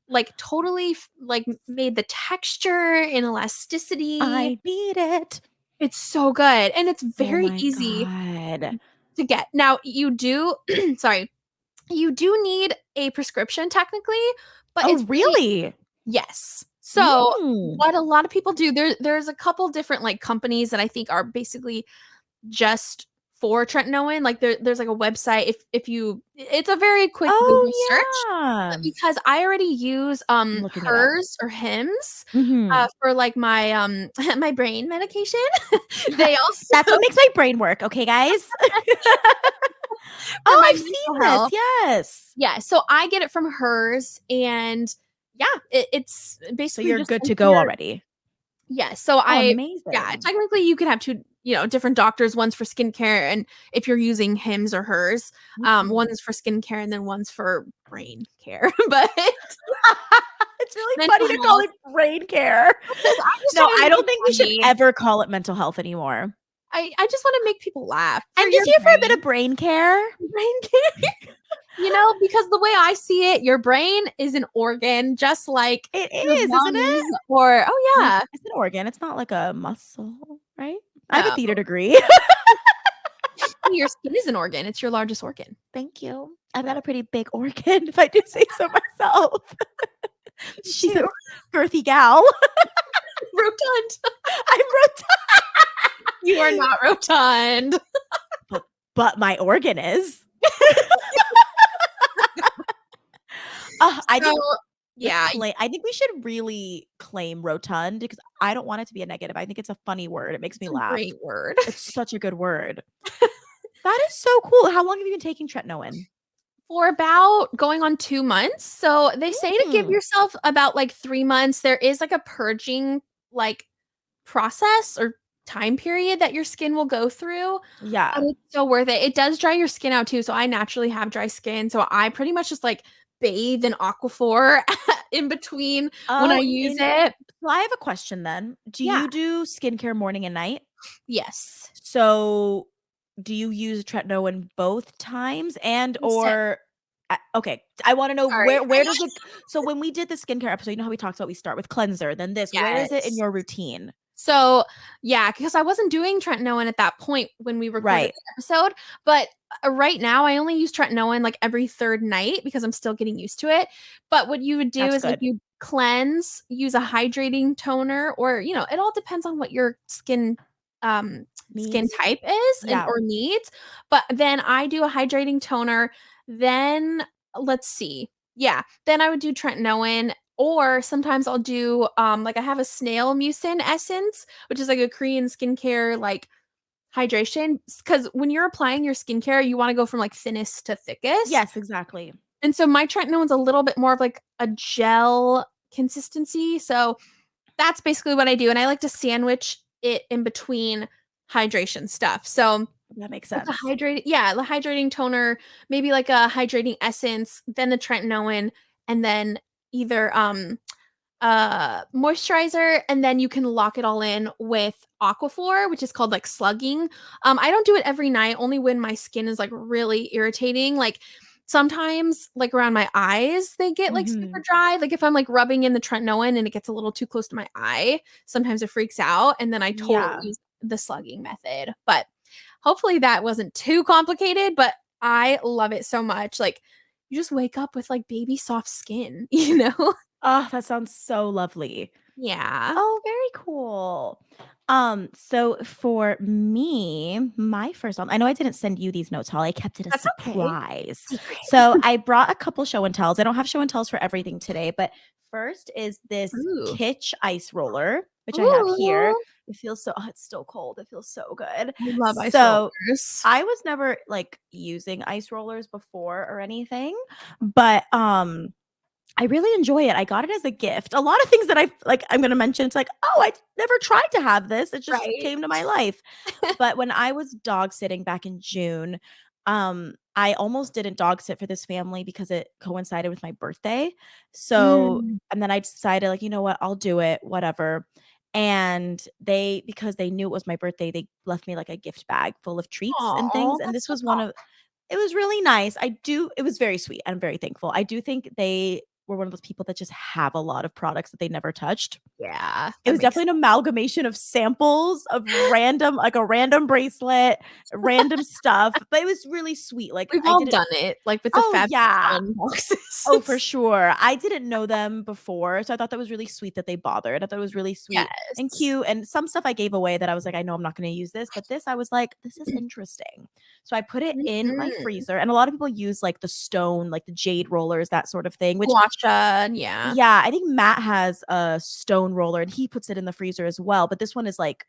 like totally like made the texture and elasticity. I need it. It's so good and it's Oh very my easy God. to get. Now you do sorry, you do need a prescription technically, but Oh, it's really really? yes. So Mm. what a lot of people do there's a couple different like companies that I think are basically just for Tretinoin. Like there's like a website if you it's a very quick Google search, Oh, but yeah. because I already use I'm looking it up. hers or Hims Mhm. for like my my brain medication. They also That's what makes my brain work, okay, guys? for Oh, my I've seen mental this, health. yes. Yeah, so I get it from hers and yeah, it's So basically you're just good a to go weird already. yeah, so Oh, yeah, amazing. technically you could have 2, different doctors, one's for skincare and if you're using Hims or hers, Mhm. one's for skincare and then one's for brain care, but It's really funny mental to call health. it brain care. I'm just No, trying to I make don't it think we should funny. ever call it mental health anymore. I just wanna make people laugh for I'm your just here for a bit brain. of brain care. Brain care. Because the way I see it, your brain is an organ just like It your is, isn't lungs it? or oh, Like, yeah. it's an organ, it's not like a muscle, right? I have a No, theater degree. your skin is an organ, it's your largest organ. Thank you. I've got a pretty big organ, if I do say so myself. Me She's a too. girthy gal. Rotund. I'm You are not rotund. but my organ is. I So, think yeah, I think we should really claim rotund because I don't want it to be a negative. I think it's a funny word. It makes me it's a laugh. great word. It's such a good word. That is so cool. How long have you been taking tretinoin? For about going on 2 months. So, they say to give Mm. yourself about, like, 3 months. There is, like, a purging, like, process or time period that your skin will go through, but Yeah. it's so worth it. It does dry your skin out too, so I naturally have dry skin, so I pretty much just, like, bathe in Aquaphor in between when I Oh, use in it. so I have a question then. Do Yeah. you do skincare morning and night? Yes. So do you use tretinoin both times and Instead or okay, I wanna know sorry. where does it so when we did the skincare episode, you know how we talked about we start with cleanser, then this, where is it in Yes. your routine? So, yeah, because I wasn't doing tretinoin at that point when we recorded Right. the episode, but, right now, I only use tretinoin, like, every 3rd night because I'm still getting used to it, but what you would do That's is, like, good. you cleanse, use a hydrating toner, or, it all depends on what your um, skin Needs? type is and Yeah. or needs, but then I do a hydrating toner, then let's see, yeah, then I would do tretinoin, or sometimes I'll do, like, I have a snail mucin essence, which is like a Korean skincare, like, hydration. Because when you're applying your skincare, you wanna go from, like, thinnest to thickest, Yes, exactly. and so my tretinoin's a little bit more of, like, a gel consistency, so that's basically what I do, and I like to sandwich it in between hydration stuff, so That makes like sense. the hydrating toner, maybe like a hydrating essence, then the tretinoin, and then either, moisturizer, and then you can lock it all in with Aquaphor, which is called, like, slugging. I don't do it every night, only when my skin is, like, really irritating, like, sometimes, like, around my eyes, they get, like, super Mhm. dry, like, if I'm, like, rubbing in the tretinoin and it gets a little too close to my eye, sometimes it freaks out, and then I totally Yeah. use the slugging method, but hopefully that wasn't too complicated, but I love it so much, like, you just wake up with, like, baby soft skin, you know? Oh, that sounds so lovely. Yeah. Oh, very cool. So for me, my first one, I know I didn't send you these notes, Holly. I kept it a That's okay. surprise. Secret. So I brought a couple show and tells. I don't have show and tells for everything today, but first is this Ooh. Kitsch ice roller, which I have here. Ooh. It feels so, oh, it's still cold. It feels so good. I love ice So rollers. I was never like using ice rollers before or anything, but I really enjoy it. I got it as a gift. A lot of things that I'm gonna mention, it's like, "Oh, I never tried to have this. It just Right. came to my life." But when I was dog sitting back in June, I almost didn't dog sit for this family because it coincided with my birthday. So Mm. and then I decided, like, "You know what? I'll do it, whatever." And they because they knew it was my birthday, they left me, like, a gift bag full of treats and Aw, things, and that's this so was one of it was really nice. It was very sweet. I'm very thankful. I do think they were one of those people that just have a lot of products that they never touched. yeah, It that was makes definitely an amalgamation of samples of random like a random bracelet, random stuff, but it was really sweet. Like, we've I all didn't done it, like, with the Oh, Fabulous yeah. Fun Oh, for boxes. sure. I didn't know them before, so I thought that was really sweet that they bothered. I thought it was really sweet and Yes. cute, and some stuff I gave away that I was like, "I know I'm not gonna use this," but this I was like, "This is interesting." So I put it in my Mhm. freezer, and a lot of people use, like, the stone, like, the jade rollers, that sort of thing, which Guasha, yeah. yeah, I think Matt has a stone roller, and he puts it in the freezer as well, but this one is, like,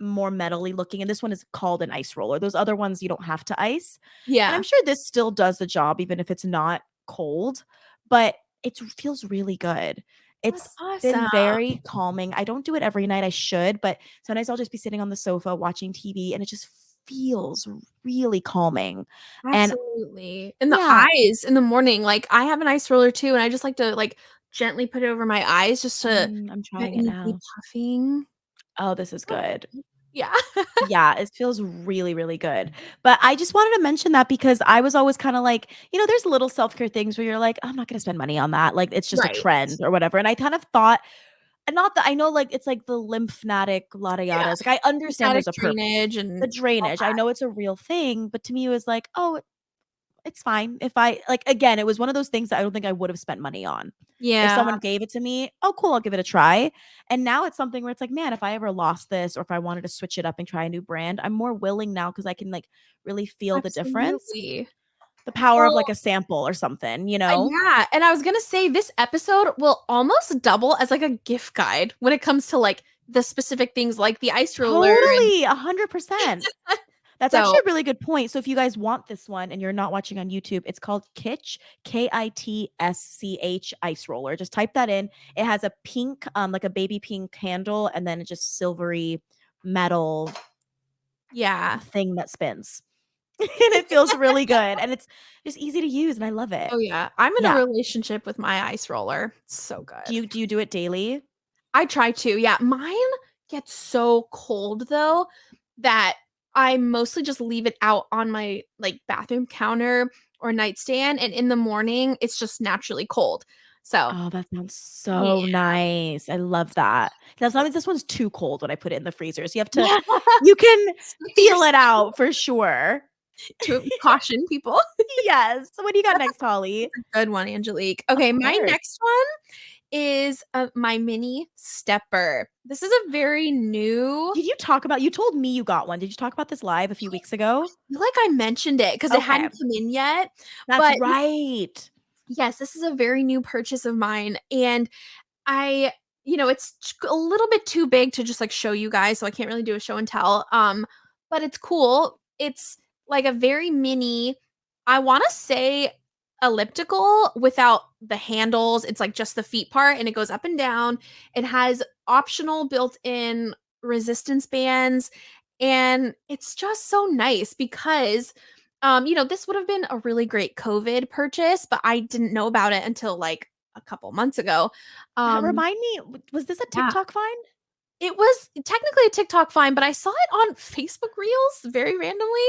more metally looking, and this one is called an ice roller. Those other ones, you don't have to ice, and I'm Yeah. sure this still does the job even if it's not cold, but it feels really good. That's It's been awesome. very calming. I don't do it every night, I should, but sometimes I'll just be sitting on the sofa watching TV, and it just feels really calming, and Absolutely. And the yeah, eyes in the morning, like, I have an ice roller too, and I just like to, like, gently put it over my eyes just to I'm prevent trying it any deep now. puffing. Oh, this is good. Yeah. Yeah, it feels really, really good. But I just wanted to mention that because I was always kinda like, there's little self-care things where you're like, "I'm not gonna spend money on that, like, it's just a Right. trend or whatever," and I kind of thought and not that I know, like, it's like the lymphatic yada Yeah. yadas, like, I understand Lymphatic there's a drainage and the all drainage, I that. know it's a real thing, but to me, it was like, "Oh, it's fine." If I like, again, it was one of those things that I don't think I would have spent money on. If Yeah, someone gave it to me, "Oh, cool, I'll give it a try." And now it's something where it's like, "Man, if I ever lost this or if I wanted to switch it up and try a new brand, I'm more willing now because I can, like, really feel the difference." absolutely. The power of, Well, like, a sample or something, you know? yeah, and I was gonna say this episode will almost double as, like, a gift guide when it comes to, like, the specific things like the ice roller and Totally, 100%. That's actually so a really good point. So if you guys want this one and you're not watching on YouTube, it's called Kitsch, Kitsch ice roller. Just type that in. It has a pink, like a baby pink handle, and then just silvery metal yeah. thing that spins. And it feels really good. And it's just easy to use, and I love it. Oh, yeah. I'm in a Yeah. relationship with my ice roller. It's so Do good. you do it daily? I try to, yeah. Mine gets so cold though that I mostly just leave it out on my, like, bathroom counter or nightstand, and in the morning, it's just naturally cold. So, Oh, that sounds yeah. so nice. I love that. Now, as long as this one's too cold when I put it in the freezer, so Yeah. you can You're feel it out for sure. to caution people. Yes. So what do you got That's next, Holly? a good one, Angelique. Of Okay, my course. next one is, my mini stepper. This is a very new You told me you got one. Did you talk about this live a few weeks ago? feel like I mentioned it because it Okay. hadn't come in yet, That's but right. yes, this is a very new purchase of mine, and I it's a little bit too big to just, like, show you guys, so I can't really do a show and tell, but it's cool. It's, like, a very mini, I wanna say elliptical without the handles, it's, like, just the feet part, and it goes up and down. It has optional built-in resistance bands, and it's just so nice because, this would have been a really great COVID purchase, but I didn't know about it until, like, a couple months ago. Um, Remind me, was this a yeah, TikTok find? it was technically a TikTok find, but I saw it on Facebook Reels very randomly,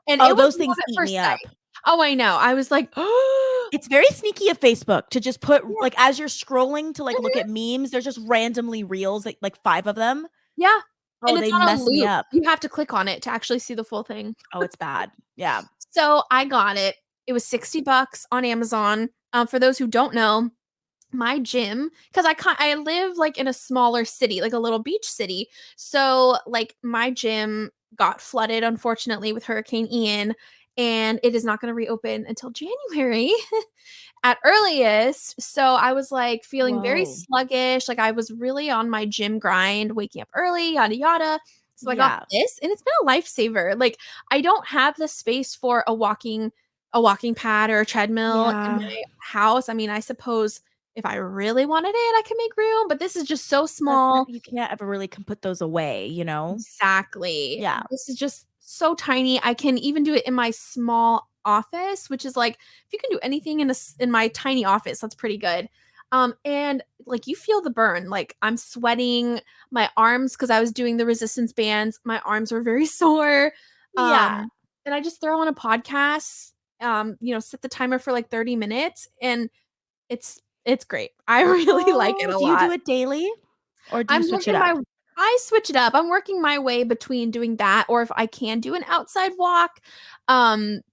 and Oh, it was those love things at eat first me sight. up. Oh, I know. I was like, "Oh, It's very sneaky of Facebook to just put yeah, like, as you're scrolling to, like, look mhm, at memes, there's just randomly reels, like 5 of them. yeah," Oh, and it's they on a mess me loop. up. You have to click on it to actually see the full thing. Oh, it's bad. Yeah. So, I got it. It was $60 on Amazon. For those who don't know, my gym, 'cause I live, like, in a smaller city, like a little beach city, so, like, my gym got flooded, unfortunately, with Hurricane Ian, and it is not gonna reopen until January at earliest. So I was, like, feeling very Whoa. sluggish, like, I was really on my gym grind, waking up early, yada yada. So I got Yeah. this, and it's been a lifesaver. Like, I don't have the space for a walking pad or a treadmill in Yeah. my house. I mean, I suppose if I really wanted it, I could make room, but this is just so That's small. you can't ever really can put those away, you know? Exactly. Yeah. This is just so tiny. I can even do it in my small office, which is like, if you can do anything in my tiny office, that's pretty good. And, like, you feel the burn, like, I'm sweating, my arms, because I was doing the resistance bands, my arms were very sore, Yeah. and I just throw on a podcast, set the timer for, like, 30 minutes, and it's great. I really like it Oh, a do you do lot. it daily or do you I'm switch it working my up? I switch it up. I'm working my way between doing that or if I can do an outside walk,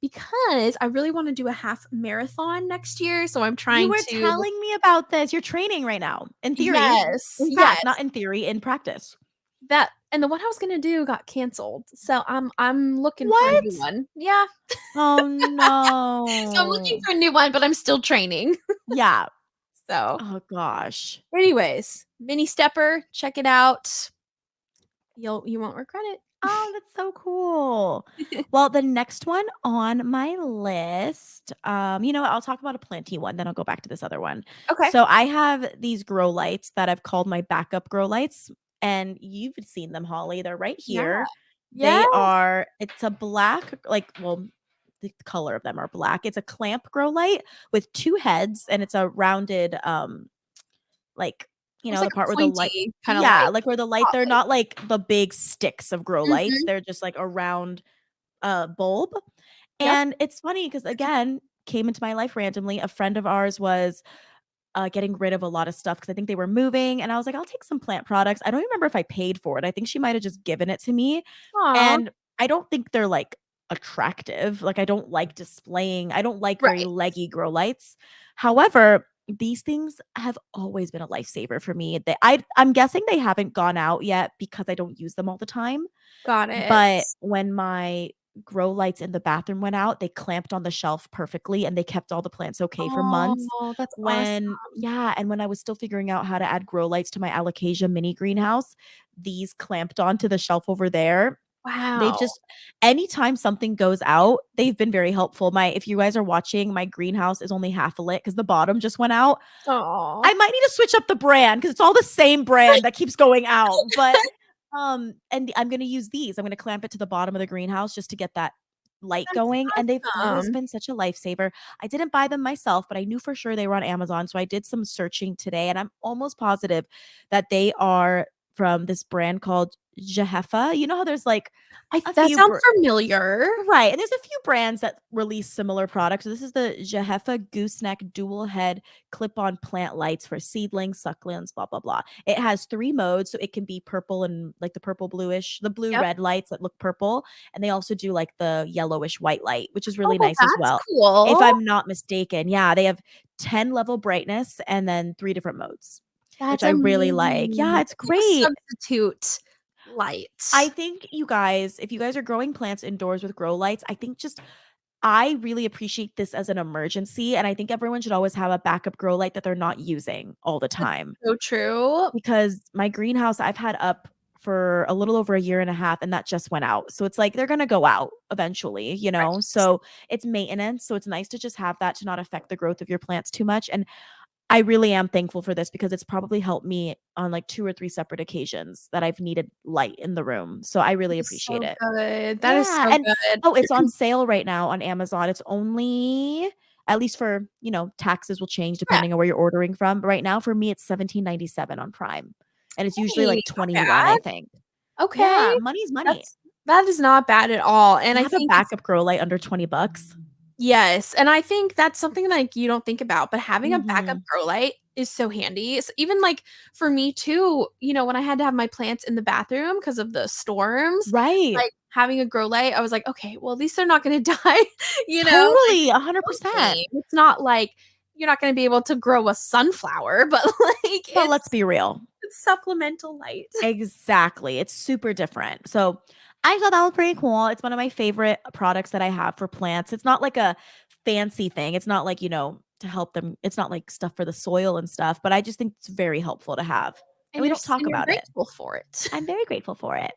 because I really wanna do a half marathon next year, so I'm You trying were to. telling me about this. You're training right now, in theory. Yes, In fact, not yes, in theory, in practice. that and the one I was gonna do got canceled, so I'm looking for a new What? one. Yeah, Oh, so I'm looking no. for a new one, but I'm still training. Yeah. So, Oh gosh. anyways, mini stepper, check it out. You won't regret Oh, that's so cool. it. Well, the next one on my list, you know what? I'll talk about a planty one, then I'll go back to this other one. Okay. So I have these grow lights that I've called my backup grow lights, and you've seen them, Holly. They're right Yeah. here. Yeah. It's a black, like, well, the color of them are black. It's a clamp grow light with two heads, and it's a rounded, like, Almost the like part a where the light pointy kinda yeah, light, like where the light they're spotlight. not like the big sticks of grow lights, Mhm. they're just like a round, bulb, Yep. and it's funny because again, came into my life randomly. A friend of ours was, getting rid of a lot of stuff because I think they were moving, and I was like, "I'll take some plant products." I don't even remember if I paid for it. I think she might have just given it to me, Aw. and I don't think they're, like, attractive. Like, I don't like very Right. leggy grow lights. However, these things have always been a lifesaver for me. I'm guessing they haven't gone out yet because I don't use them all the time, Got it. but when my grow lights in the bathroom went out, they clamped on the shelf perfectly, and they kept all the plants okay for months. Oh, that's awesome. When Yeah, and when I was still figuring out how to add grow lights to my alocasia mini greenhouse, these clamped onto the shelf over there. They've Wow. just anytime something goes out, they've been very helpful. My If you guys are watching, my greenhouse is only half a lit because the bottom just went out. Aw. I might need to switch up the brand because it's all the same brand that keeps going out, but, and I'm gonna use these. I'm gonna clamp it to the bottom of the greenhouse just to get that light That's going, and they've always awesome. been such a lifesaver. I didn't buy them myself, but I knew for sure they were on Amazon, so I did some searching today, and I'm almost positive that they are from this brand called Jehefa. You know how there's, like, a That few sounds familiar. right, and there's a few brands that release similar products. So this is the Jehefa Gooseneck Dual Head Clip-On Plant Lights for seedlings, succulents, blah, blah, blah. It has 3 modes, so it can be purple and, like, the purple bluish the Yep. blue-red lights that look purple, and they also do, like, the yellowish white light, which is Oh, really well, nice as that's well, if cool. I'm not mistaken. Yeah, they have 10 level brightness and then 3 different modes, which That's I really like. Yeah, amazing. it's It's like a great. substitute I light. think you guys if you guys are growing plants indoors with grow lights, I think just I really appreciate this as an emergency, and I think everyone should always have a backup grow light that they're not using all the That's time, so true. because my greenhouse I've had up for a little over a year and a half, and that just went out. So it's like they're gonna go out eventually, you know? Right. So it's maintenance, so it's nice to just have that to not affect the growth of your plants too much, and I really am thankful for this because it's probably helped me on, like, 2 or 3 separate occasions that I've needed light in the room. So I That really is appreciate so it. good. That is Yeah, so and good. oh, it's on sale right now on Amazon. It's only at least for, taxes will change Yeah. depending on where you're ordering from, but right now for me, it's 17.97 on Prime, and it's usually, Hey, like, not 21, I bad. think. Okay. Yeah, money's money. That is not bad at all, and To I have a think it's backup grow light under 20 bucks. yes, and I think that's something, like, you don't think about, but having a backup Mhm. grow light is so handy. It's even, like, for me too, when I had to have my plants in the bathroom because of the storms, Right. like, having a grow light, I was like, "Okay, well, at least they're not gonna die," like, Totally, no 100%. shame. It's not like you're not gonna be able to grow a sunflower, but, like, But let's be real. it's supplemental light. Exactly, it's super different. So, I thought that was pretty cool. It's one of my favorite products that I have for plants. It's not like a fancy thing. It's not like, to help them it's not like stuff for the soil and stuff, but I just think it's very helpful to have, and we don't talk And you're about it. grateful for it. I'm very grateful for it.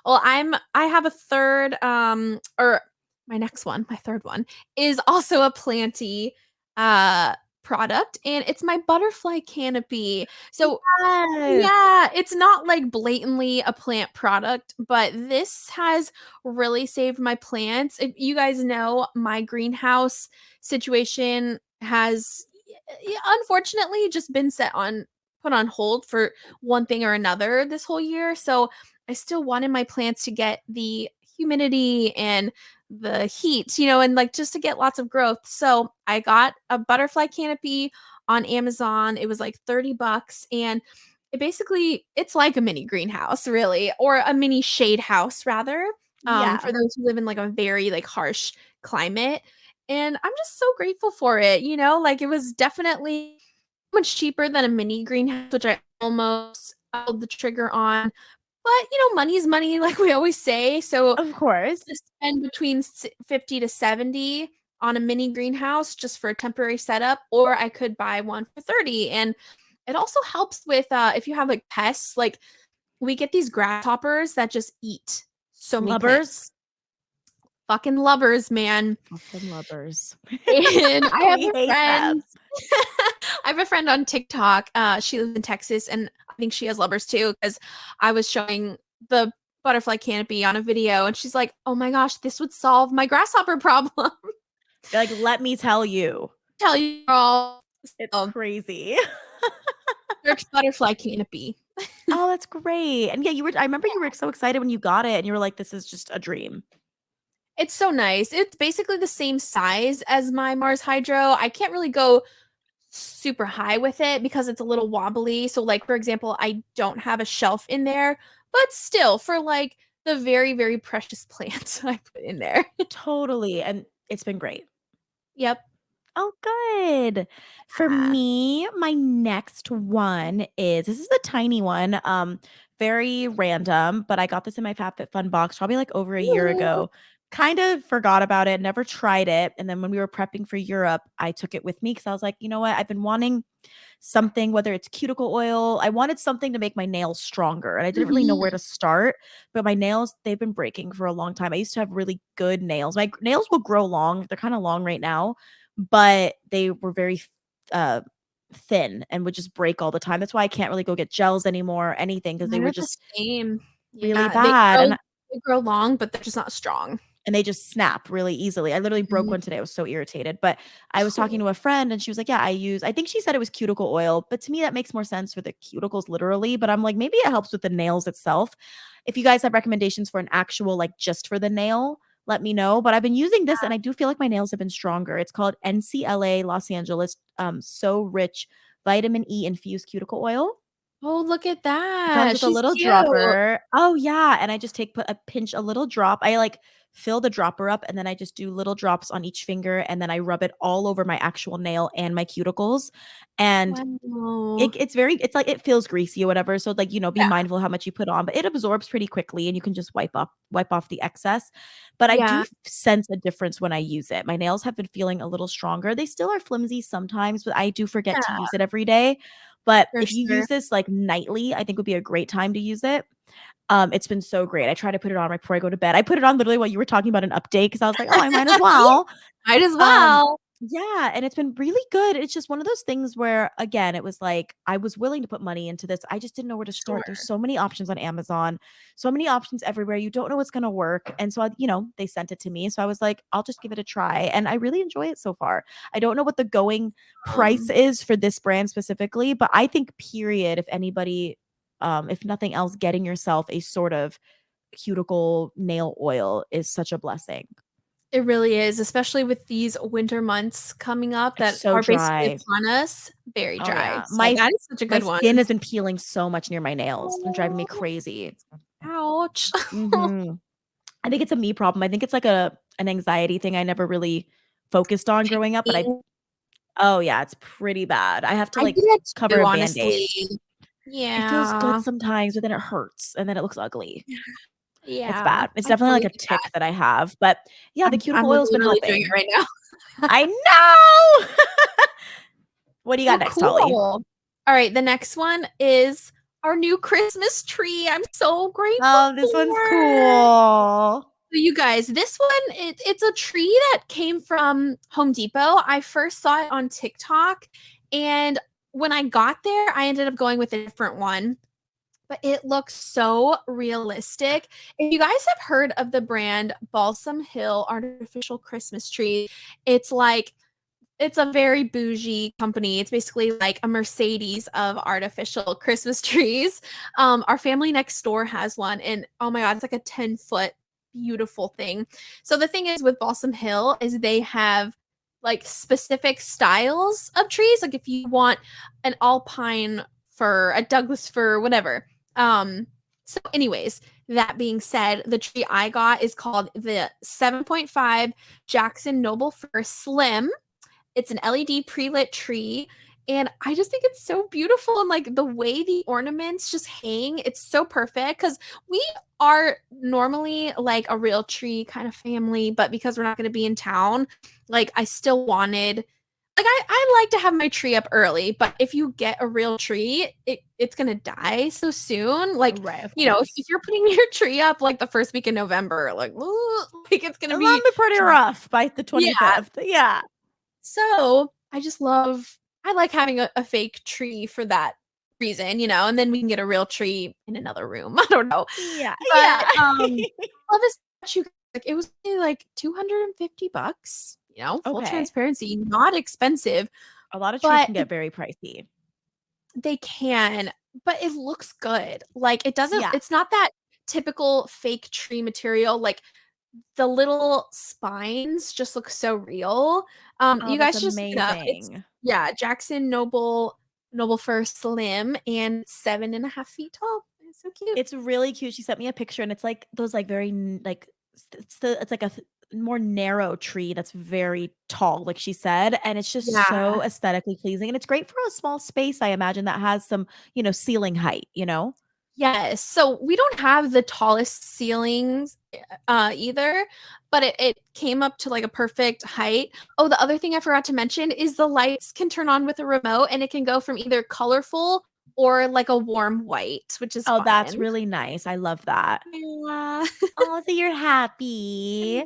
Well, I have a third, or my next one, my third one is also a planty, uh, product, and it's my butterfly canopy. So Yes. yeah, it's not, like, blatantly a plant product, but this has really saved my plants. If you guys know, my greenhouse situation has unfortunately just been put on hold for one thing or another this whole year, so I still wanted my plants to get the humidity and the heat, and, like, just to get lots of growth, so I got a butterfly canopy on Amazon. It was, like, 30 bucks, and it's like a mini greenhouse, really, or a mini shade house, rather, for Yeah. those who live in, like, a very, like, harsh climate, and I'm just so grateful for it, like, it was definitely much cheaper than a mini greenhouse, which I almost pulled the trigger on, but, money is money, like we always say, so Of course. to spend between 50 to 70 on a mini greenhouse just for a temporary setup, or I could buy one for 30, and it also helps with, if you have, like, pests, like, we get these grasshoppers that just eat so many Lubbers. plants. Fucking lubbers, man. Fucking lubbers. And I have We a hate them. friend I have a friend on TikTok, she lives in Texas, and I think she has lubbers too, because I was showing the butterfly canopy on a video, and she's like, "Oh my gosh, this would solve my grasshopper problem." You're like, "Let me tell you." Tell you all. It's So, crazy. search butterfly canopy. Oh, that's great. And yeah, I remember you were so excited when you got it and you were like, "This is just a dream." It's so nice. It's basically the same size as my Mars Hydro. I can't really go super high with it because it's a little wobbly. So, like, for example, I don't have a shelf in there, but still, for, like, the very, very precious plants I put in there. Totally, and it's been great. Yep. Oh, good. For Ah. me, my next one is this is a tiny one, very random, but I got this in my FabFitFun box probably, like, over a year Ooh. ago. Kind of forgot about it, never tried it, and then when we were prepping for Europe, I took it with me because I was like, "You know what? I've been wanting something, whether it's cuticle oil. I wanted something to make my nails stronger, and I didn't really know where Mhm. to start, but my nails, they've been breaking for a long time. I used to have really good nails. My nails will grow long. They're kind of long right now, but they were very uh thin and would just break all the time. That's why I can't really go get gels anymore or anything because they Mine were are the just same. really Yeah, bad. And they grow long, but they're just not strong. and they just snap really easily. I literally broke Mhm. one today. I was so irritated, but I was talking Oh, to a friend and she was like, "Yeah, I think she said it was cuticle oil, but to me that makes more sense for the cuticles literally, but I'm like maybe it helps with the nails itself. If you guys have recommendations for an actual like just for the nail, let me know, but I've been using this and I do feel like my nails have been stronger. It's called NCLA Los Angeles So Rich Vitamin E infused cuticle oil. oh, look at It comes that. with a She's little cute. dropper. Oh, yeah, and I just take put a pinch a little drop. I, like, fill the dropper up, and then I just do little drops on each finger, and then I rub it all over my actual nail and my cuticles, and Wow. it's very it's like it feels greasy or whatever, so, like, be Yeah, mindful how much you put on, but it absorbs pretty quickly, and you can just wipe off the excess, but I do yeah, sense a difference when I use it. My nails have been feeling a little stronger. They still are flimsy sometimes, but I do forget to yeah, use it every day, but for if you sure. use this, like, nightly, I think would be a great time to use it. It's been so great. I try to put it on right before I go to bed. I put it on literally while you were talking about an update because I was like, "Oh, I might as well." Might as Um, well. yeah, and it's been really good. It's just one of those things where, again, it was like I was willing to put money into this. I just didn't know where to start. There's Sure. so many options on Amazon, so many options everywhere. You don't know what's gonna work. And so they sent it to me. So I was like, I'll just give it a try. And I really enjoy it so far. I don't know what the going price Um, is for this brand specifically, but I think period, if anybody, if nothing else, getting yourself a sort of cuticle nail oil is such a blessing. it really is, especially with these winter months coming up It's that so are basically dry. upon us, very Oh, dry. yeah. So that is such a My good one. skin has been peeling so much near my nails. It's been driving me Oh, crazy. ouch. Mhm. I think it's a me problem. I think it's like an anxiety thing I never really focused on growing up, but I oh, yeah, it's pretty bad. I have to, I do like, that cover too, in honestly. Band-Aids. It feels good Yeah. sometimes, but then it hurts, and then it looks ugly. It's Yeah, bad. It's I definitely like totally a get tick that. that I have, but yeah, the I'm cuticle oil's been literally doing it helping. right now. I know! What do you got Oh, next, Holly? cool. Alright, the next one is our new Christmas tree. I'm so grateful Oh, this one's for. cool. So you guys, this one, it's a tree that came from Home Depot. I first saw it on TikTok, and when I got there, I ended up going with a different one, but it looks so realistic. If you guys have heard of the brand Balsam Hill Artificial Christmas Tree, it's like it's a very bougie company. It's basically like a Mercedes of artificial Christmas trees. Our family next door has one, and oh my god, it's like a 10-foot beautiful thing. So the thing is with Balsam Hill is they have like specific styles of trees. Like if you want an alpine fir, a Douglas fir, whatever. So anyways, that being said, the tree I got is called the 7.5 Jackson Noble Fir Slim. It's an LED pre-lit tree, and I just think it's so beautiful, and, like, the way the ornaments just hang, it's so perfect because we are normally, like, a real tree kind of family, but because we're not gonna be in town, like, I still wanted like, I like to have my tree up early, but if you get a real tree, it's gonna die so soon, like, Right, of if course. you're putting your tree up, like, the 1st week in November, like, ooh, like, it's gonna That'll be be pretty rough by the yeah. 25th. Yeah. So, I like having a fake tree for that reason, and then we can get a real tree in another room. I don't know. Yeah, But, yeah. I love this statue, like, it was only, like, $250, full Okay. transparency, not expensive, A lot of trees but can get very pricey. they can, but it looks good. Like, Yeah. it's not that typical fake tree material, like, the little spines just look so real. Oh, You that's guys should just look it up. It's amazing. yeah, Jackson Noble Fir Slim and 7.5 feet tall. It's so cute. It's really cute. She sent me a picture and it's like those like very like it's like a more narrow tree that's very tall, like she said, and it's just Yeah. so aesthetically pleasing and it's great for a small space, I imagine, that has some, ceiling height. Yes. So we don't have the tallest ceilings either, but it came up to like a perfect height. Oh, the other thing I forgot to mention is the lights can turn on with a remote and it can go from either colorful or like a warm white, which is Oh, that's fun. really nice. I love that. Yeah. Oh, so you're happy.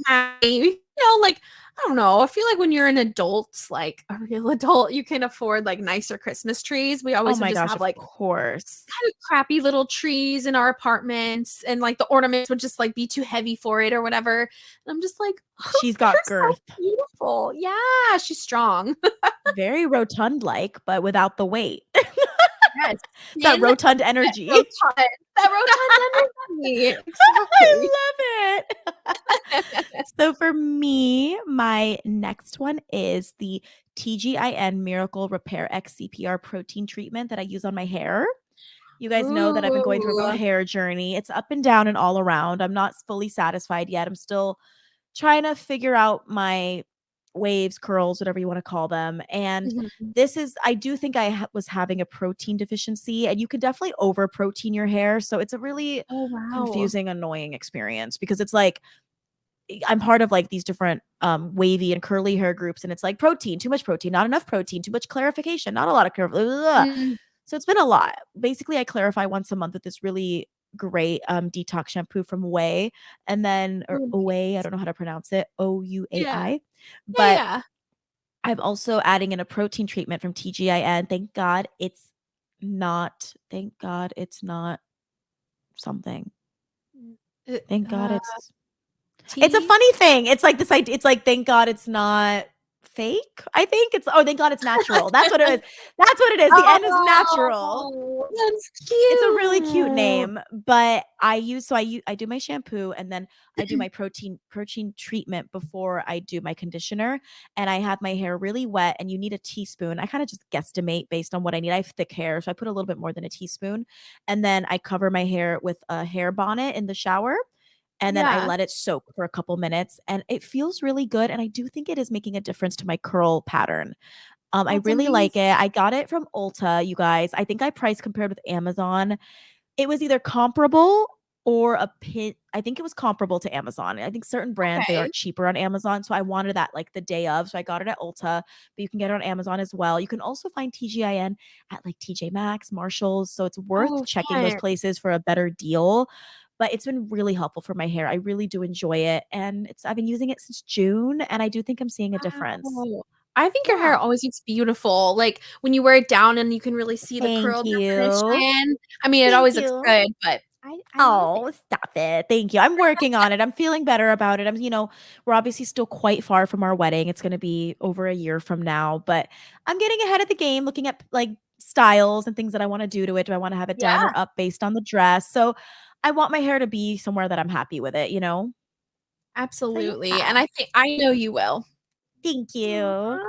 Happy. like, I don't know, I feel like when you're an adult, like a real adult, you can afford like nicer Christmas trees. We Oh always would my just gosh, have of like course. kind of crappy little trees in our apartments, and like the ornaments would just like be too heavy for it or whatever. And I'm just like, oh, She's they're got so girth. beautiful. Yeah, she's strong. Very rotund-like, but without the weight. Yes. It's that In that rotund energy. rotund, that rotund energy. I Exactly. love it. So for me, my next one is the TGIN Miracle Repair X CPR protein treatment that I use on my hair. You guys know that I've been going through a Ooh. hair journey. It's up and down and all around. I'm not fully satisfied yet. I'm still trying to figure out my waves, curls, whatever you want to call them. And Mhm. this is, I do think was having a protein deficiency, and you can definitely over protein your hair. So it's a really Oh, wow. confusing, annoying experience because it's like, I'm part of like these different wavy and curly hair groups, and it's like protein, too much protein, not enough protein, too much clarification, not a lot of Mm, so it's been a lot. Basically, I clarify once a month with this really great detox shampoo from Way, and then or oh, Away, I nice. don't know how to pronounce it, Yeah. OUAI. Yeah, But yeah. I'm also adding in a protein treatment from TGIN. Thank God it's not something. Mm, Thank God it's a tea? funny thing. It's like this idea. It's like, thank God it's not fake. I think it's, oh, thank God it's natural. That's what it is. That's what it is. The end is natural. Oh, that's It's a really cute cute. name, but I do my shampoo, and then I do my protein treatment before I do my conditioner, and I have my hair really wet, and you need a teaspoon. I kind of just guesstimate based on what I need. I have thick hair, so I put a little bit more than a teaspoon, and then I cover my hair with a hair bonnet in the shower, and then I Yeah, let it soak for a couple minutes, and it feels really good, and I do think it is making a difference to my curl pattern. I that's really like amazing. it. I got it from Ulta, you guys. I think I price compared with Amazon. It was either comparable or a pin. I think it was comparable to Amazon. I think certain brands, they are Okay. cheaper on Amazon. So I wanted that like the day of. So I got it at Ulta, but you can get it on Amazon as well. You can also find TGIN at like TJ Maxx, Marshalls. So it's worth Oh, checking those fun. places for a better deal. But it's been really helpful for my hair. I really do enjoy it. And I've been using it since June, and I do think I'm seeing a difference. Wow. I think your hair Yeah. always looks beautiful, like, when you wear it down and you can really see the Thank curl you. definition. I mean, it Thank always looks you. good, but I love it. Oh, stop it. Thank you. I'm working on it. I'm feeling better about it. We're obviously still quite far from our wedding. It's going to be over a year from now, but I'm getting ahead of the game, looking at like styles and things that I want to do to it. Do I want to have it down or Yeah, up based on the dress? So I want my hair to be somewhere that I'm happy with it? So absolutely, and yeah. I think I know you will. Thank you. Aw.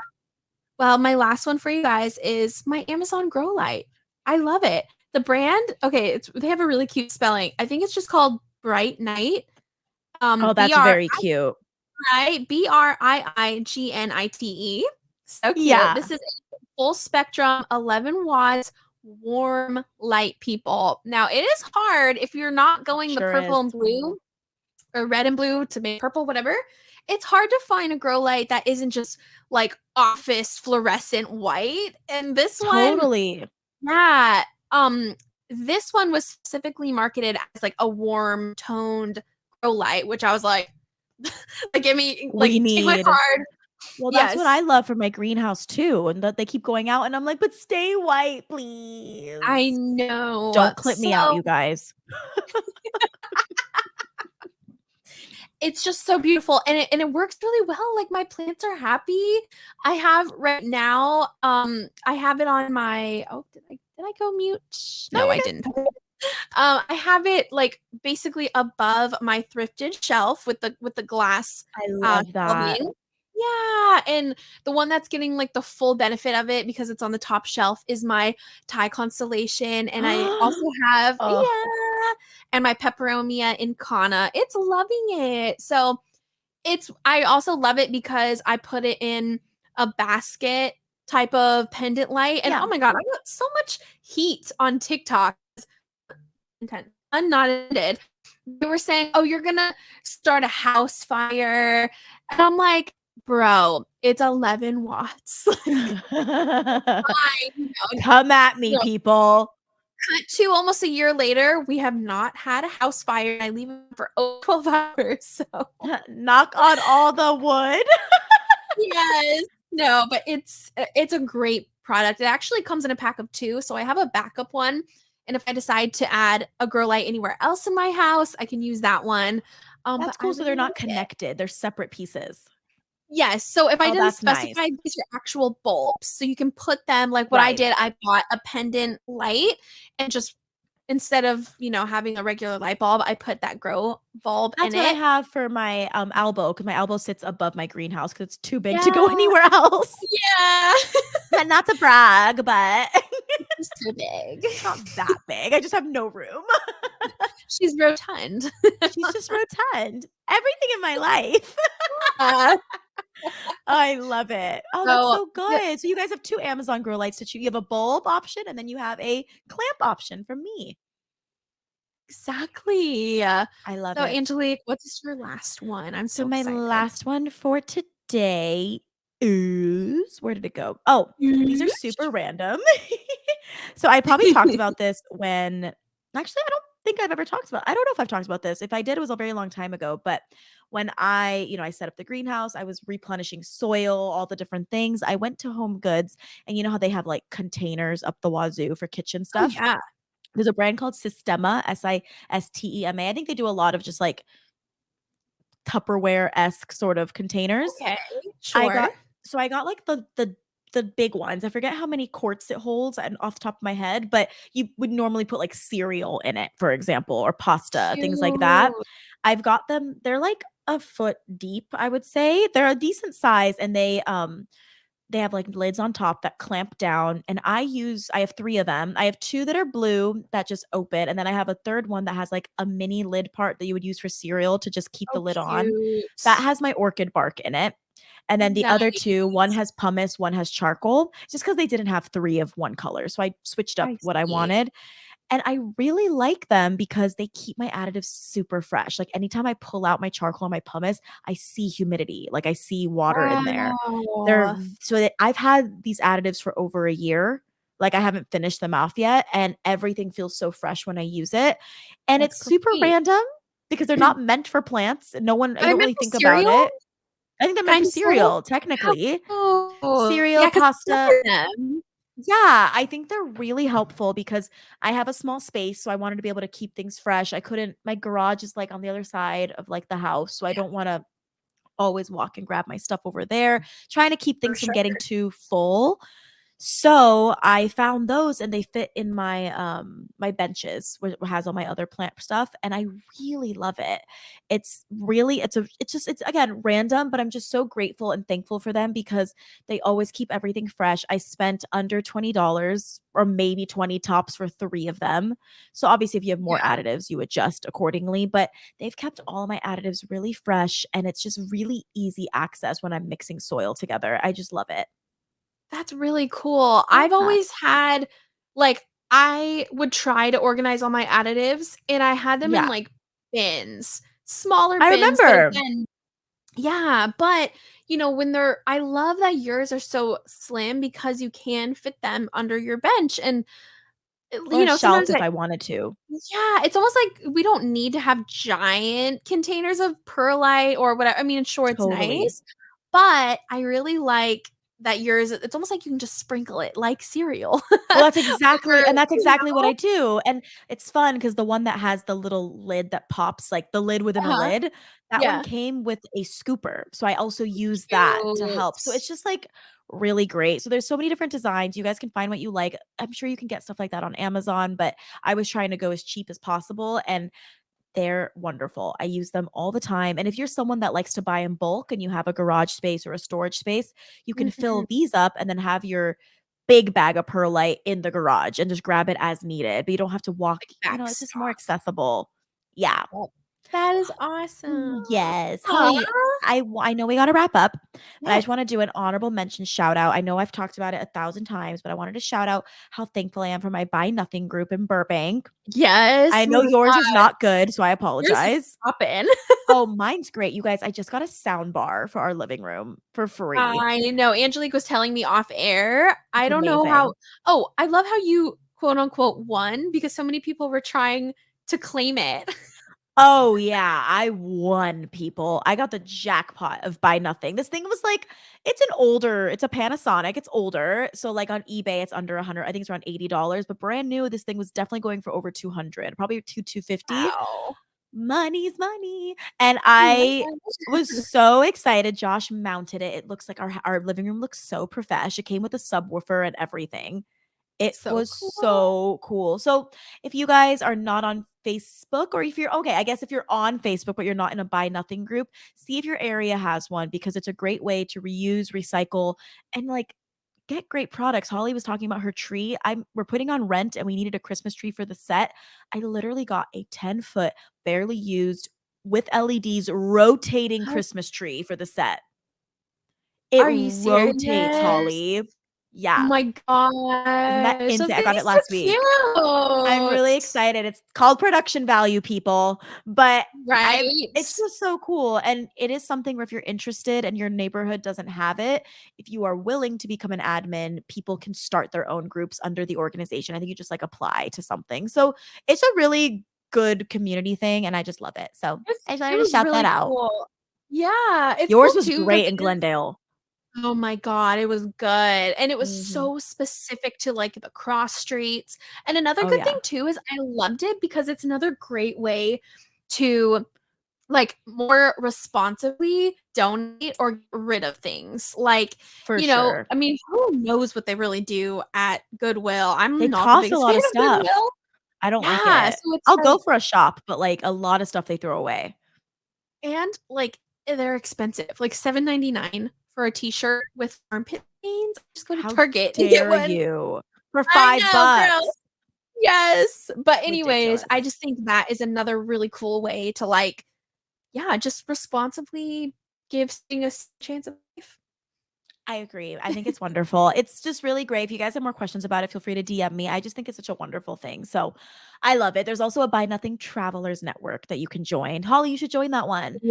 Well, my last one for you guys is my Amazon Grow Light. I love it. The brand, okay, they have a really cute spelling. I think it's just called Bright Night. Oh, B that's R very cute. I BRIIGNITE. So cute. Yeah, This is a full spectrum 11 watts warm light, people. Now, it is hard if you're not going the sure is. purple and blue or red and blue to make purple, whatever. It's hard to find a grow light that isn't just like office fluorescent white. And this one, Totally. yeah, um, this one was specifically marketed as like a warm toned grow light, which I was like, give me, We like, take my need. card. Well, that's what I Yes, love for my greenhouse too, and that they keep going out, and I'm like, "But stay white, I please." know. Don't clip So me out, you guys. it's just so beautiful, and it works really well. Like, my plants are happy. I have right now, I have it on my, oh, did I go mute? No, No, you're I good. didn't. I have it like basically above my thrifted shelf with the glass I love that. shelving. Yeah, and the one that's getting like the full benefit of it because it's on the top shelf is my Thai constellation, and I also have, Oh, yeah, and my peperomia incana. It's loving it. So I also love it because I put it in a basket type of pendant light, and yeah. oh my god, I got so much heat on TikTok content, unaudited. They were saying, "Oh, you're gonna start a house fire," and I'm like, "Bro, it's 11 watts. Like, fine, Come at me, no, people. cut to almost a year later, we have not had a house fire, and I leave it for over 12 hours, so Knock on all the wood. yes. No, but it's a great product. It actually comes in a pack of 2, so I have a backup one, and if I decide to add a grow light anywhere else in my house, I can use that one. But That's I cool, so they're really not like it. connected, they're separate pieces. Yes, so if I Oh, didn't that's nice. specify these are actual bulbs, so you can put them like what I Right. did, I bought a pendant light and just instead of, having a regular light bulb, I put that grow bulb in That's what I it. have for my, elbow, because my elbow sits above my greenhouse because it's too big to go Yeah, anywhere else. yeah. And not to brag, but It's too big. it's not that big, I just have no room. She's rotund. She's just rotund. Everything in my life. Uh, I love it. Oh, that's so so the good. So you guys have 2 Amazon grow lights to choose. You have a bulb option, and then you have a clamp option from me. exactly. I love So it. Angelique, what's your last one? I'm So so my excited. last one for today is where did it go? Oh, these are super random. So I probably talked about this when actually I don't think I've ever talked about. I don't know if I've talked about this. If I did, it was a very long time ago, but when I set up the greenhouse, I was replenishing soil, all the different things. I went to Home Goods and you know how they have like containers up the wazoo for kitchen Oh, stuff? yeah. There's a brand called Sistema, Sistema. I think they do a lot of just like Tupperware-esque sort of containers. Okay, I sure. got I got like the big ones. I forget how many quarts it holds and off the top of my head, but you would normally put like cereal in it, for example, or pasta, things like that. Cute. I've got them. They're like a foot deep, I would say. They're a decent size and they have like lids on top that clamp down and I have 3 of them. I have 2 that are blue that just open and then I have a third one that has like a mini lid part that you would use for cereal to just keep the Oh, lid on. That cute. has my orchid bark in it. And then the other 2, one Nice. has pumice, one has charcoal, just because they didn't have 3 of one color. So I switched up I what I see. wanted. And I really like them because they keep my additives super fresh. Like anytime I pull out my charcoal or my pumice, I see humidity, like I see water in there. Wow. I've had these additives for over a year. Like I haven't finished them off yet, and everything feels so fresh when I use it. And That's it's super great. random because they're not meant for plants. You I don't meant really for think about cereal? it. I think they're meant for Kind of? cereal, How technically. cool. Cereal, Yeah, 'cause I pasta. love them. Yeah, I think they're really helpful because I have a small space, so I wanted to be able to keep things fresh. I couldn't my garage is, like, on the other side of, like, the house, so I Yeah, don't wanna always walk and grab my stuff over there, trying to keep for things from sure. getting too full. So, I found those and they fit in my, my benches where it has all my other plant stuff, and I really love it. It's again, random, but I'm just so grateful and thankful for them because they always keep everything fresh. I spent under $20 or maybe 20 tops for 3 of them. So, obviously, if you have more Yeah, additives, you adjust accordingly, but they've kept all my additives really fresh, and it's just really easy access when I'm mixing soil together. I just love it. that's really cool. I've Yeah. always had like, I would try to organize all my additives, and I had them in, Yeah. like, bins, smaller I bins, but remember. again yeah, but, when they're I love that yours are so slim because you can fit them under your bench, and, Or a shelf sometimes if I wanted to. yeah, it's almost like we don't need to have giant containers of perlite or whatever. I mean, sure, it's Totally. nice, but I really like that yours it's almost like you can just sprinkle it like cereal Well, over, that's you exactly what know? I do, and it's fun because the one that has the little lid that pops, like the lid within a Uh-huh. lid, that one Yeah. came with a scooper, so I also use that to help. So Cute. it's just, like, really great. So there's so many different designs, you guys can find what you like. I'm sure you can get stuff like that on Amazon, but I was trying to go as cheap as possible, and they're wonderful. I use them all the time. And if you're someone that likes to buy in bulk and you have a garage space or a storage space, you can fill Mhm. these up and then have your big bag of perlite in the garage and just grab it as needed. But you don't have to walk, Like it's just more backstop. accessible. Yeah. Yep. That is awesome. Yes. Aw, Hey, I know we got to wrap up, but I yeah. just want to do an honorable mention shout out. I know I've talked about it 1,000 times, but I wanted to shout out how thankful I am for my Buy Nothing group in Burbank. Yes, I oh know my yours is god, not good, so I yours is apologize. poppin'. Oh, mine's great. You guys, I just got a sound bar for our living room for free. I know, Angelique was telling me off air. I It's don't know how amazing. oh, I love how you quote unquote won because so many people were trying to claim it. Oh, yeah, I won, people. I got the jackpot of buy nothing. This thing was like it's a Panasonic, it's older, so, like, on eBay, it's under 100, I think it's around $80, but brand new, this thing was definitely going for over 200, probably 250. Wow. Money's money, and Oh my I was gosh. so excited. Josh mounted it. It looks like our living room looks so profesh. It came with a subwoofer and everything. It So was cool. so cool. So, if you guys are not on Facebook, or if you're okay, I guess if you're on Facebook, but you're not in a buy nothing group, see if your area has one because it's a great way to reuse, recycle, and, like, get great products. Holly was talking about her tree. We're putting on rent and we needed a Christmas tree for the set. I literally got a 10-foot, barely used, with LEDs, rotating Christmas tree for the set. It Are you rotates, serious? Holly. Oh Yeah. my Met gosh, that's Insane. I gonna got be it so last week. I'm really cute. excited. It's called production value, people, but it's Right? just so cool, and it is something where if you're interested and your neighborhood doesn't have it, if you are willing to become an admin, people can start their own groups under the organization. I think you just, like, apply to something. So, it's a really good community thing, and I just love it. So, I just It wanted to was shout that really out. cool. Yeah, it's Yours cool was too because great in it is Glendale. oh my god, it was good, and it was Mhm. so specific to, like, the cross streets, and another Oh, good thing yeah. too is I loved it because it's another great way to, like, more responsibly donate or get rid of things, like, For sure. I mean, who knows what they really do at Goodwill? They I'm not the toss a biggest lot fan of of stuff. Goodwill. I don't like Yeah, it. so it's I'll go like for a shop, but, like, a lot of stuff they throw away. and, like, they're expensive, like, $7.99 for a t-shirt with armpit stains. Just go to How Target and get dare one. you? For I 5 know, girl. bucks. Yes, but anyways, I Ridiculous. just think that is another really cool way to, like, yeah, just responsibly give something a chance of life. I agree. I think it's wonderful. It's just really great. If you guys have more questions about it, feel free to DM me. I just think it's such a wonderful thing. So I love it. There's also a Buy Nothing Travelers Network that you can join. Holly, you should join that one. So,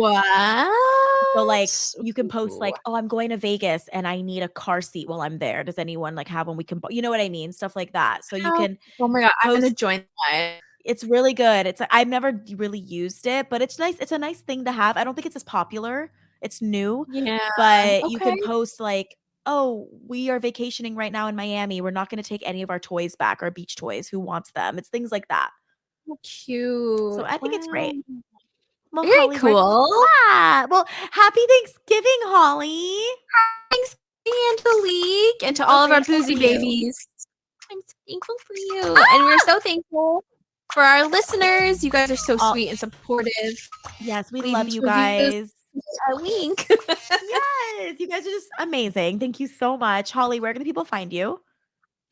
like, What? you can post, Ooh. like, "Oh, I'm going to Vegas and I need a car seat while I'm there. Does anyone, like, have one we can" you know what I mean? Stuff like that. So you How can oh my god, I'm gonna post. join that. It's really good. I've never really used it, but it's nice. It's a nice thing to have. I don't think it's as popular. It's new, Yeah, but you okay. can post, like, "Oh, we are vacationing right now in Miami. We're not gonna take any of our toys back, our beach toys. Who wants them?" It's things like that. How So cute. I think it's Wow. great. Well, Very Holly, cool. well, happy Thanksgiving, Holly. Thanks, Angelique, and to So all of our grateful for Boozy you. Babies. I'm so thankful for you, and we're so thankful for our listeners. You guys are so All sweet and supportive. Yes, we Leave love us you reviews. guys. A wink. Yes, you guys are just amazing. Thank you so much. Holly, where can the people find you?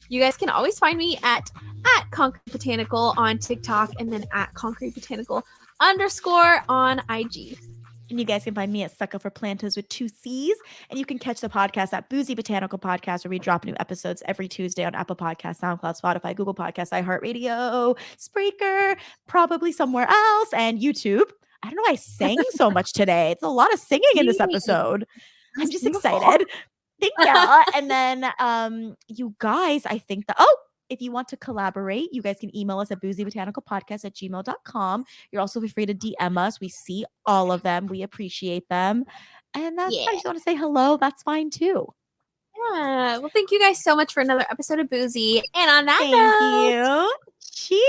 You guys can always find me at Concrete Botanical on TikTok and then at Concrete Botanical _ on IG. And you guys can find me at Sucker for Plantas with 2 C's. And you can catch the podcast at Boozy Botanical Podcast, where we drop new episodes every Tuesday on Apple Podcasts, SoundCloud, Spotify, Google Podcasts, iHeartRadio, Spreaker, probably somewhere else, and YouTube. I don't know why I sang so much today. It's a lot of singing in this Yay. episode. I'm That's just beautiful. excited. Thank you. And then you guys, I think that if you want to collaborate, you guys can email us at boozybotanicalpodcast@gmail.com. You're also free to DM us. We see all of them. We appreciate them. And that's Yeah. fine. If you want to say hello, that's fine too. Yeah. Well, thank you guys so much for another episode of Boozy. And on that Thank note, you. Cheers.